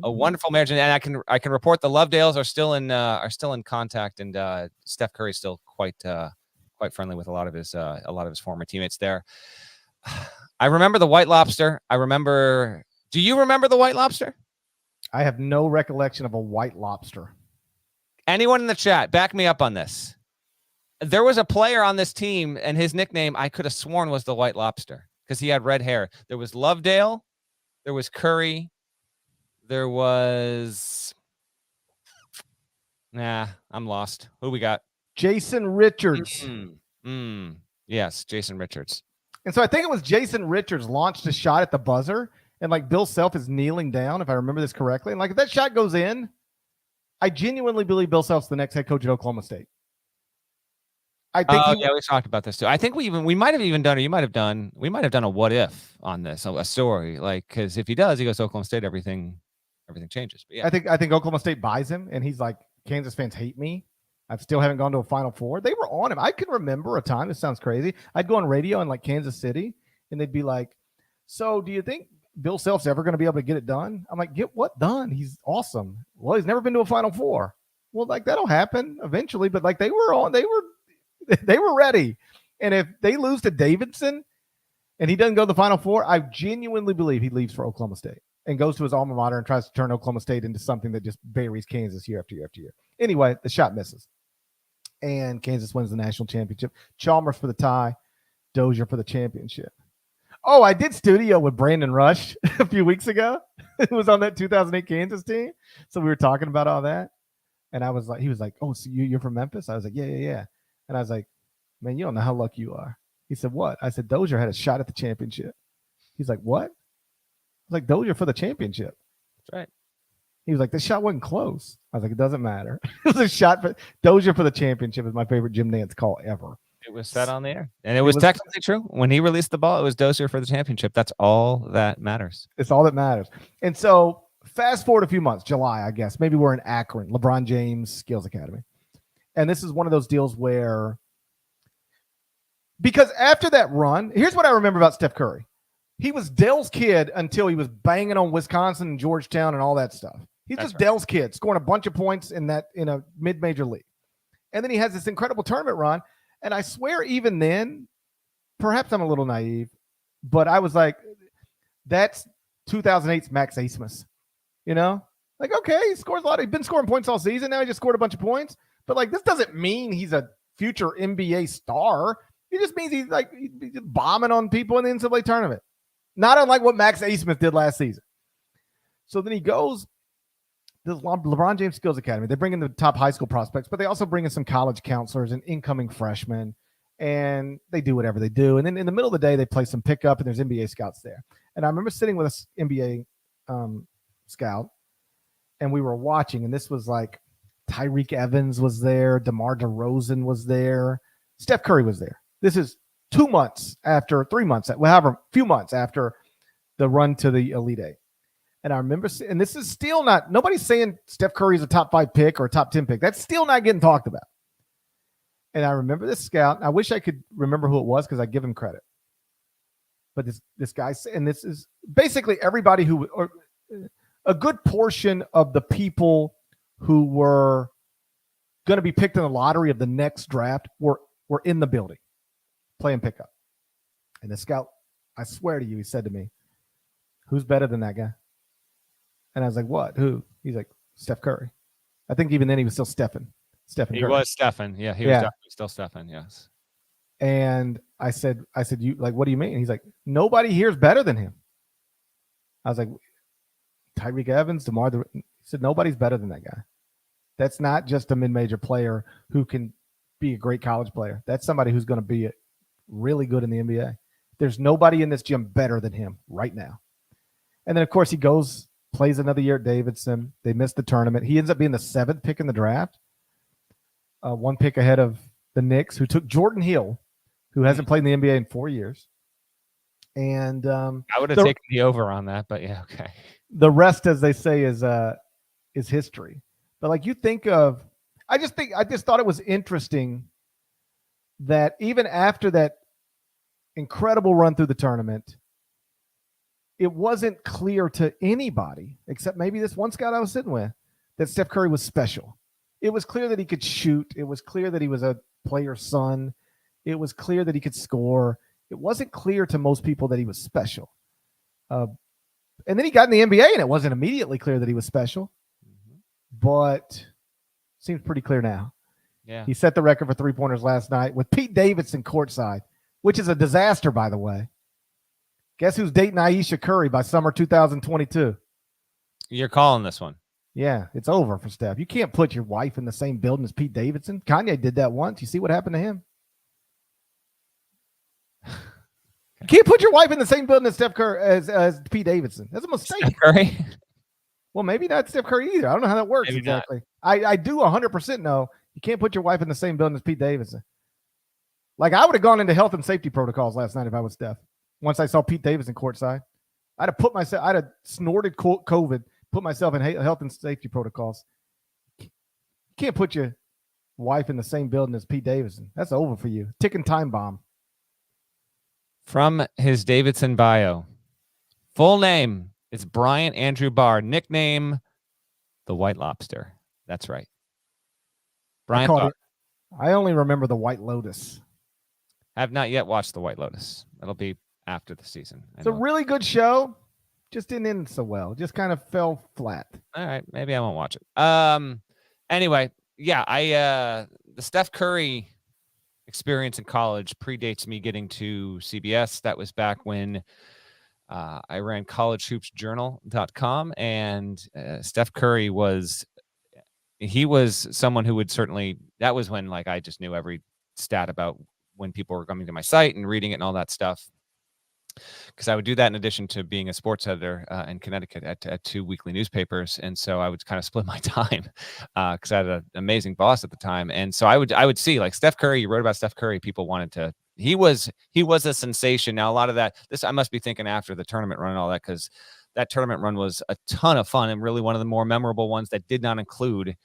a wonderful marriage, and I can report the Lovedales are still in contact, and Steph Curry's still quite friendly with a lot of his former teammates there. I remember the White Lobster. Do you remember the White Lobster? I have no recollection of a White Lobster. Anyone in the chat, back me up on this. There was a player on this team, and his nickname I could have sworn was the White Lobster because he had red hair. There was Lovedale, there was Curry, there was. Nah, I'm lost. Who we got? Jason Richards. Yes, Jason Richards. And so I think it was Jason Richards launched a shot at the buzzer, and like Bill Self is kneeling down, if I remember this correctly. And like if that shot goes in, I genuinely believe Bill Self's the next head coach at Oklahoma State. I think we talked about this too. I think we might have even done, or we might have done a what if on this, a story, like, because if he does, he goes to Oklahoma State, everything changes. But yeah, I think Oklahoma State buys him, and he's like, Kansas fans hate me. I still haven't gone to a Final Four. They were on him. I can remember a time. This sounds crazy. I'd go on radio in like Kansas City, and they'd be like, "So, do you think Bill Self's ever going to be able to get it done?" I'm like, "Get what done? He's awesome." Well, he's never been to a Final Four. Well, like that'll happen eventually, but like they were ready. And if they lose to Davidson, and he doesn't go to the Final Four, I genuinely believe he leaves for Oklahoma State and goes to his alma mater and tries to turn Oklahoma State into something that just buries Kansas year after year after year. Anyway, the shot misses. And Kansas wins the national championship. Chalmers for the tie, Dozier for the championship. Oh, I did studio with Brandon Rush a few weeks ago. It was on that 2008 Kansas team. So we were talking about all that. And I was like, he was like, "Oh, so you're from Memphis?" I was like, yeah. And I was like, "Man, you don't know how lucky you are." He said, "What?" I said, "Dozier had a shot at the championship." He's like, "What?" I was like, "Dozier for the championship." That's right. He was like, "The shot wasn't close." I was like, "It doesn't matter." It was a shot for Dozier for the championship is my favorite Jim Nantz call ever. It was set on the air. And it was technically true. When he released the ball, it was Dozier for the championship. That's all that matters. It's all that matters. And so fast forward a few months, July, I guess. Maybe we're in Akron, LeBron James Skills Academy. And this is one of those deals where, because after that run, here's what I remember about Steph Curry. He was Dell's kid until he was banging on Wisconsin and Georgetown and all that stuff. He's just Dell's kid, scoring a bunch of points in a mid-major league. And then he has this incredible tournament run. And I swear even then, perhaps I'm a little naive, but I was like, that's 2008's Max Asmus. Like, okay, he scores a lot. He's been scoring points all season. Now he just scored a bunch of points. But like, this doesn't mean he's a future NBA star. It just means he's bombing on people in the NCAA tournament. Not unlike what Max Asmus did last season. So then he goes to the LeBron James Skills Academy. They bring in the top high school prospects, but they also bring in some college counselors and incoming freshmen, and they do whatever they do. And then in the middle of the day, they play some pickup, and there's NBA scouts there. And I remember sitting with an NBA scout, and we were watching, and this was like Tyreek Evans was there, DeMar DeRozan was there, Steph Curry was there. This is 2 months after, 3 months, however, a few months after the run to the Elite Eight. And I remember, and this is still not, nobody's saying Steph Curry is a top 5 pick or a top 10 pick. That's still not getting talked about. And I remember this scout, and I wish I could remember who it was because I give him credit. But this guy, and this is basically everybody who, or a good portion of the people who were going to be picked in the lottery of the next draft were in the building playing pickup. And the scout, I swear to you, he said to me, "Who's better than that guy?" And I was like, "What? Who?" He's like, "Steph Curry." I think even then he was still Stephen Curry. He was Stephen. Yeah, he was definitely still Stephen, yes. And I said, "You like, what do you mean?" He's like, "Nobody here is better than him." I was like, "Tyreek Evans, DeMar." He said, "Nobody's better than that guy. That's not just a mid-major player who can be a great college player. That's somebody who's going to be really good in the NBA. There's nobody in this gym better than him right now." And then, of course, he goes, plays another year at Davidson. They missed the tournament. He ends up being the 7th pick in the draft, 1 pick ahead of the Knicks, who took Jordan Hill, who hasn't played in the NBA in 4 years. And I would have taken the over on that, but yeah, okay. The rest, as they say, is history. But like you think of, I just thought it was interesting that even after that incredible run through the tournament, it wasn't clear to anybody, except maybe this one scout I was sitting with, that Steph Curry was special. It was clear that he could shoot. It was clear that he was a player's son. It was clear that he could score. It wasn't clear to most people that he was special. And then he got in the NBA, and it wasn't immediately clear that he was special. But seems pretty clear now. Yeah. He set the record for three-pointers last night with Pete Davidson courtside, which is a disaster, by the way. Guess who's dating Aisha Curry by summer 2022? You're calling this one. Yeah, it's over for Steph. You can't put your wife in the same building as Pete Davidson. Kanye did that once. You see what happened to him? You can't put your wife in the same building as Steph Curry as Pete Davidson. That's a mistake. Steph Curry? Well, maybe not Steph Curry either. I don't know how that works Maybe exactly. I do 100% know you can't put your wife in the same building as Pete Davidson. Like, I would have gone into health and safety protocols last night if I was Steph. Once I saw Pete Davidson courtside, I'd have snorted COVID, put myself in health and safety protocols. You can't put your wife in the same building as Pete Davidson. That's over for you. Ticking time bomb. From his Davidson bio, full name is Bryant Andrew Barr, nickname the White Lobster. That's right. Bryant Barr. I only remember the White Lotus. I have not yet watched the White Lotus. That'll be after the season. It's a really good show. Just didn't end so well. Just kind of fell flat. All right, maybe I won't watch it. Anyway, yeah, the Steph Curry experience in college predates me getting to CBS. That was back when I ran collegehoopsjournal.com, and Steph Curry was someone who would certainly, that was when like I just knew every stat about when people were coming to my site and reading it and all that stuff. Because I would do that in addition to being a sports editor in Connecticut at two weekly newspapers, and so I would kind of split my time because I had an amazing boss at the time, and so I would see like Steph Curry. You wrote about Steph Curry, people wanted to. He was a sensation. Now a lot of that, I must be thinking after the tournament run and all that, because that tournament run was a ton of fun and really one of the more memorable ones that did not include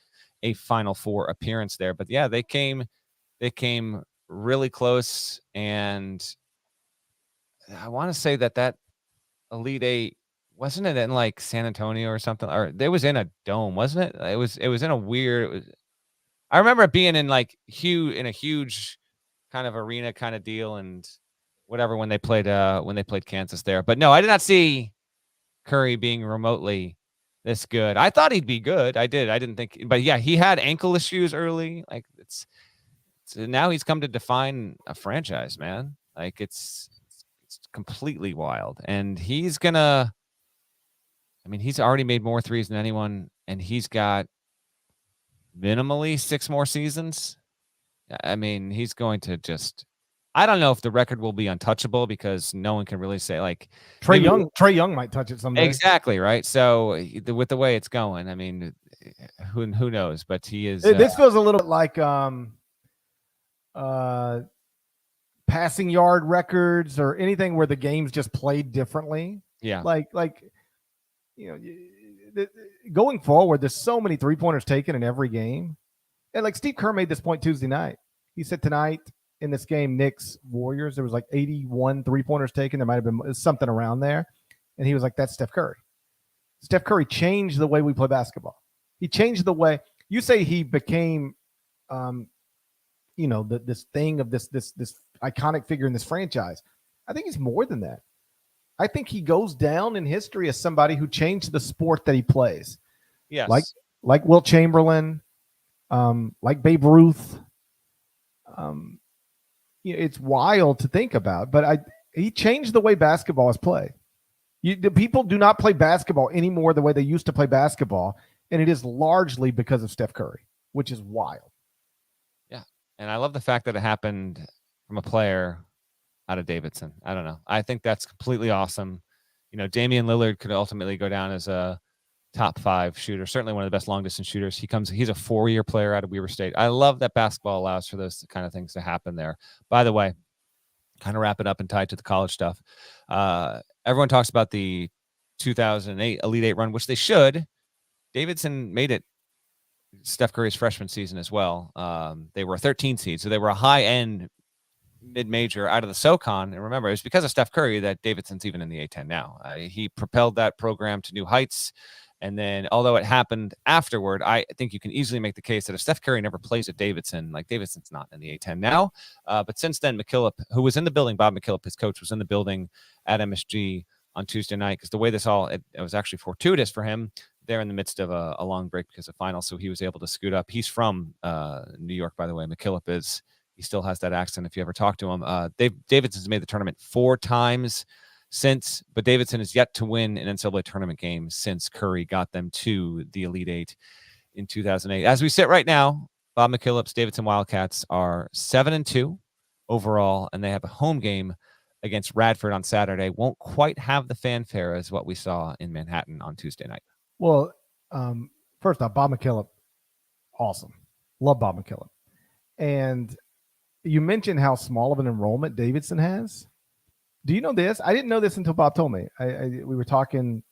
a Final Four appearance there. But yeah, they came really close, and I want to say that Elite Eight, wasn't it in like San Antonio or something? Or it was in a dome, wasn't it? It was in a weird. I remember it being in a huge kind of arena kind of deal and whatever when they played Kansas there. But no, I did not see Curry being remotely this good. I thought he'd be good. I didn't think, but yeah, he had ankle issues early. Like now he's come to define a franchise, man. Like it's completely wild, and he's already made more threes than anyone, and he's got minimally 6 more seasons. I mean, he's going to just, I don't know if the record will be untouchable because no one can really say like Trey Young might touch it someday. Exactly. Right. So with the way it's going, I mean, who knows, but he is, this feels a little bit like, passing yard records or anything where the game's just played differently. Yeah. Like, going forward, there's so many 3-pointers taken in every game. And like Steve Kerr made this point Tuesday night. He said tonight in this game, Knicks Warriors, there was like 81 3-pointers taken. There might've been something around there. And he was like, that's Steph Curry. Steph Curry changed the way we play basketball. He changed the way you say he became, this thing of this iconic figure in this franchise. I think he's more than that. I think he goes down in history as somebody who changed the sport that he plays. Yes. Like Wilt Chamberlain, like Babe Ruth. It's wild to think about, but he changed the way basketball is played. The people do not play basketball anymore the way they used to play basketball, and it is largely because of Steph Curry, which is wild. Yeah, and I love the fact that it happened from a player out of Davidson. I don't know. I think that's completely awesome. Damian Lillard could ultimately go down as a top 5 shooter, certainly one of the best long distance shooters. He's a 4-year player out of Weber State. I love that basketball allows for those kind of things to happen there. By the way, kind of wrap it up and tie it to the college stuff. Everyone talks about the 2008 Elite Eight run, which they should. Davidson made it Steph Curry's freshman season as well. They were a 13 seed, so they were a high-end mid-major out of the SoCon. And remember, it's because of Steph Curry that Davidson's even in the A-10 now. He propelled that program to new heights. And then, although it happened afterward, I think you can easily make the case that if Steph Curry never plays at Davidson, like Davidson's not in the A-10 now. But since then, McKillop, who was in the building, Bob McKillop, his coach, was in the building at MSG on Tuesday night, because the way this it was actually fortuitous for him. They're in the midst of a long break because of finals, so he was able to scoot up. He's from New York, by the way. McKillop is. He still has that accent if you ever talk to him. Davidson's made the tournament 4 times since, but Davidson has yet to win an NCAA tournament game since Curry got them to the Elite Eight in 2008. As we sit right now, Bob McKillop's Davidson Wildcats are 7-2 overall, and they have a home game against Radford on Saturday. Won't quite have the fanfare as what we saw in Manhattan on Tuesday night. Well, first off, Bob McKillop, awesome. Love Bob McKillop. And you mentioned how small of an enrollment Davidson has. Do you know this? I didn't know this until Bob told me. We were talking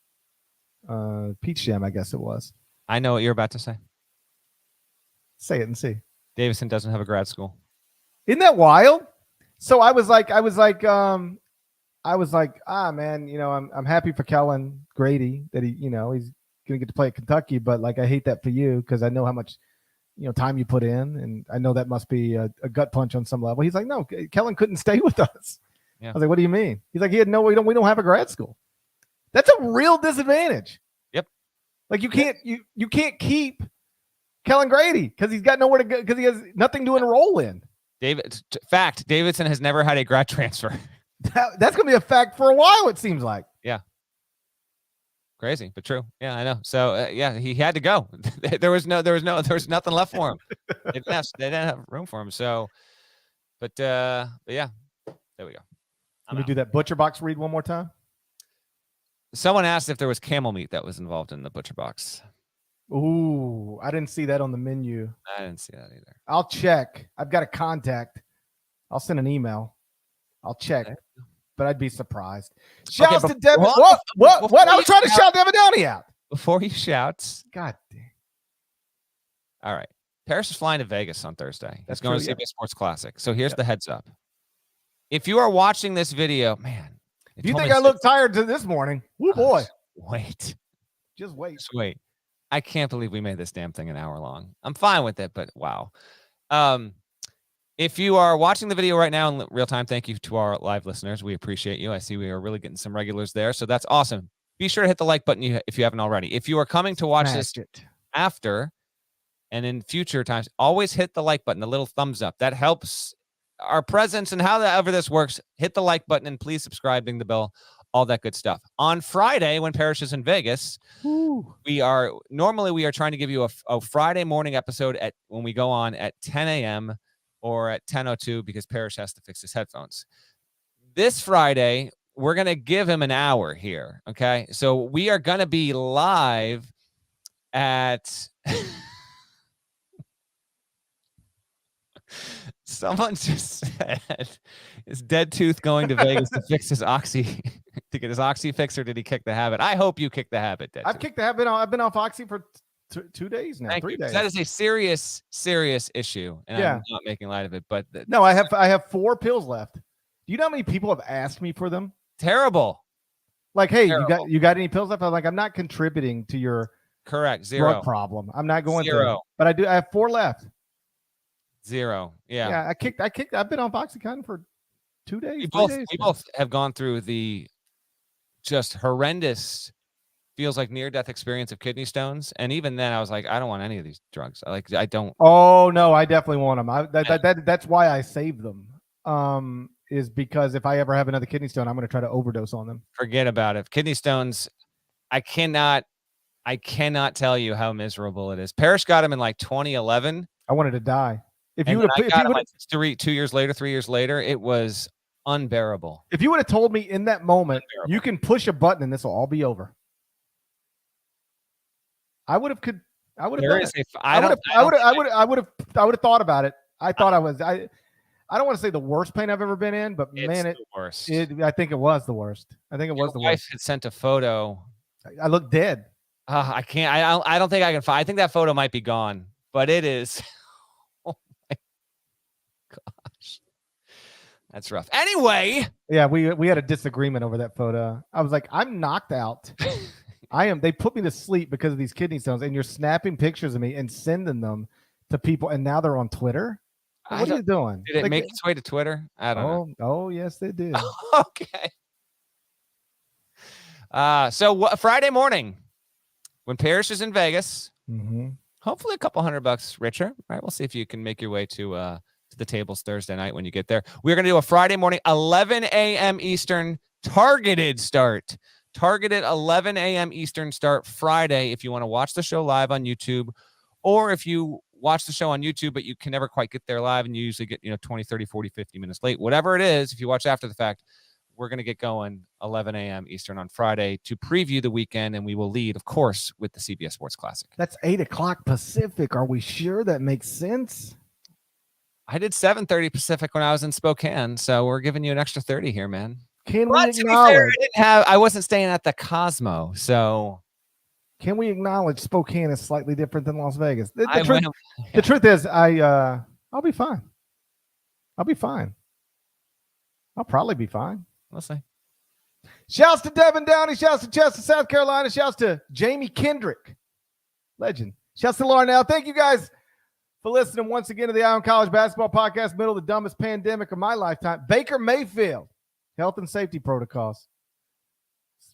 Peach Jam, I guess it was. I know what you're about to say. Say it and see. Davidson doesn't have a grad school. Isn't that wild? So I was like, man, I'm happy for Kellen Grady that he's gonna get to play at Kentucky, but like I hate that for you because I know how much time you put in, and I know that must be a gut punch on some level. He's like, no, Kellen couldn't stay with us. Yeah. I was like, what do you mean? He's like, we don't have a grad school. That's a real disadvantage. Yep. Like you can't keep Kellen Grady because he's got nowhere to go because he has nothing to enroll in. Davidson has never had a grad transfer. That's going to be a fact for a while, it seems like. Yeah. Crazy, but true. Yeah, I know. So he had to go. there was nothing left for him. They didn't have room for him. So, but yeah, there we go. Let me do that butcher box read one more time. Someone asked if there was camel meat that was involved in the butcher box. Ooh, I didn't see that on the menu. I didn't see that either. I'll check. I've got a contact. I'll send an email. I'll check, but I'd be surprised. Shouts to Devin. What? I was trying to shout Devin Downey out. Before you shout. God damn. All right. Parrish is flying to Vegas on Thursday. He's going to CBS Sports Classic. So here's the heads up. If you are watching this video, man. If you think I look tired this morning, woo boy. Just wait. I can't believe we made this damn thing an hour long. I'm fine with it, but wow. If you are watching the video right now in real time, thank you to our live listeners. We appreciate you. I see we are really getting some regulars there, so that's awesome. Be sure to hit the like button if you haven't already. If you are coming to watch this after and in future times, always hit the like button, the little thumbs up. That helps our presence and however this works. Hit the like button and please subscribe, ding the bell, all that good stuff. On Friday, when Parrish is in Vegas, we are trying to give you a Friday morning episode when we go on at 10 a.m. or at 10:02 because Parrish has to fix his headphones. This Friday, we're going to give him an hour here, okay? So we are going to be live at... Someone just said, is Dead Tooth going to Vegas to fix his oxy, to get his oxy fixed, or did he kick the habit? I hope you kicked the habit, Dead Tooth. Kicked the habit. I've been off oxy for 2 days now. 3 days. That is a serious issue, and I'm not making light of it. But no, I have 4 pills left. Do you know how many people have asked me for them? Terrible. Like, hey, you got any pills left? I'm like, I'm not contributing to your zero drug problem. I'm not going zero. to. But I have 4 left. 0. Yeah. Yeah. I kicked. I've been on OxyContin for 2 days. We both have gone through the just horrendous, feels like near-death experience of kidney stones, and even then, I was like, I don't want any of these drugs. I don't. Oh no, I definitely want them. That's why I saved them. Is because if I ever have another kidney stone, I'm going to try to overdose on them. Forget about it. Kidney stones. I cannot tell you how miserable it is. Parrish got him in like 2011. I wanted to die. If you would have, like 2 years later, 3 years later, it was unbearable. If you would have told me in that moment, you can push a button and this will all be over, I would have thought about it. I thought I don't want to say the worst pain I've ever been in, but It's man, the worst. I think it was the worst. I think it was the Your wife worst. had sent a photo. I look dead. I can't. I don't think I can find. I think that photo might be gone, but it is. Oh my gosh, that's rough. Anyway, Yeah, we had a disagreement over that photo. I was like, I'm knocked out. I am. They put me to sleep because of these kidney stones, and you're snapping pictures of me and sending them to people, and now they're on Twitter. What are you doing? Did it make its way to Twitter? I don't know. Oh, yes, they did. Okay. So Friday morning, when Parrish is in Vegas, hopefully a couple $100 richer. All right, we'll see if you can make your way to the tables Thursday night when you get there. We're going to do a Friday morning, 11 a.m. Eastern targeted start. Targeted 11 a.m. Eastern start Friday if you want to watch the show live on YouTube, or if you watch the show on YouTube, but you can never quite get there live and you usually get 20, 30, 40, 50 minutes late. Whatever it is, if you watch after the fact, we're going to get going 11 a.m. Eastern on Friday to preview the weekend, and we will lead, of course, with the CBS Sports Classic. That's 8 o'clock Pacific. Are we sure that makes sense? I did 7:30 Pacific when I was in Spokane, so we're giving you an extra 30 here, man. Can we acknowledge? I wasn't staying at the Cosmo, so can we acknowledge Spokane is slightly different than Las Vegas? The truth is, I'll be fine. I'll be fine. I'll probably be fine. We'll see. Shouts to Devin Downey. Shouts to Chester, South Carolina. Shouts to Jamie Kendrick, legend. Shouts to Larnell. Thank you guys for listening once again to the Eye on College Basketball Podcast, middle of the dumbest pandemic of my lifetime. Baker Mayfield, health and safety protocols,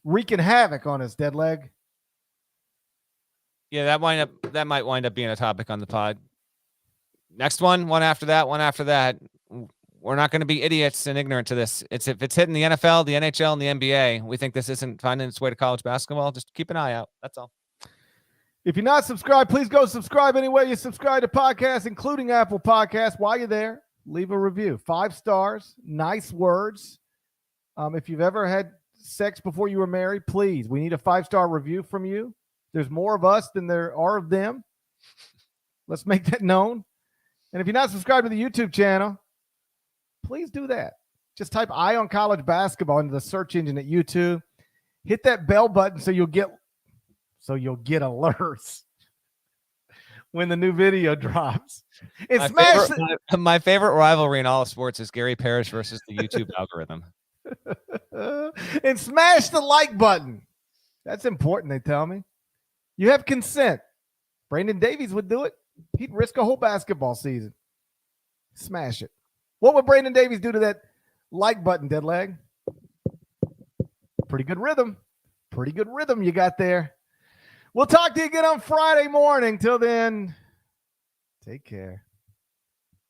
wreaking havoc on his dead leg. Yeah, that might wind up being a topic on the pod. Next one after that. We're not going to be idiots and ignorant to this. If it's hitting the NFL, the NHL, and the NBA, we think this isn't finding its way to college basketball. Just keep an eye out. That's all. If you're not subscribed, please go subscribe anywhere you subscribe to podcasts, including Apple Podcasts. While you're there, leave a review. 5 stars, nice words. If you've ever had sex before you were married, please, we need a 5-star review from you. There's more of us than there are of them. Let's make that known. And if you're not subscribed to the YouTube channel, please do that. Just type Eye on College Basketball into the search engine at YouTube. Hit that bell button so you'll get alerts when the new video drops. And my favorite rivalry in all of sports is Gary Parrish versus the YouTube algorithm. And smash the like button. That's important, they tell me. You have consent. Brandon Davies would do it. He'd risk a whole basketball season. Smash it. What would Brandon Davies do to that like button, dead leg? Pretty good rhythm. Pretty good rhythm you got there. We'll talk to you again on Friday morning. Till then, take care.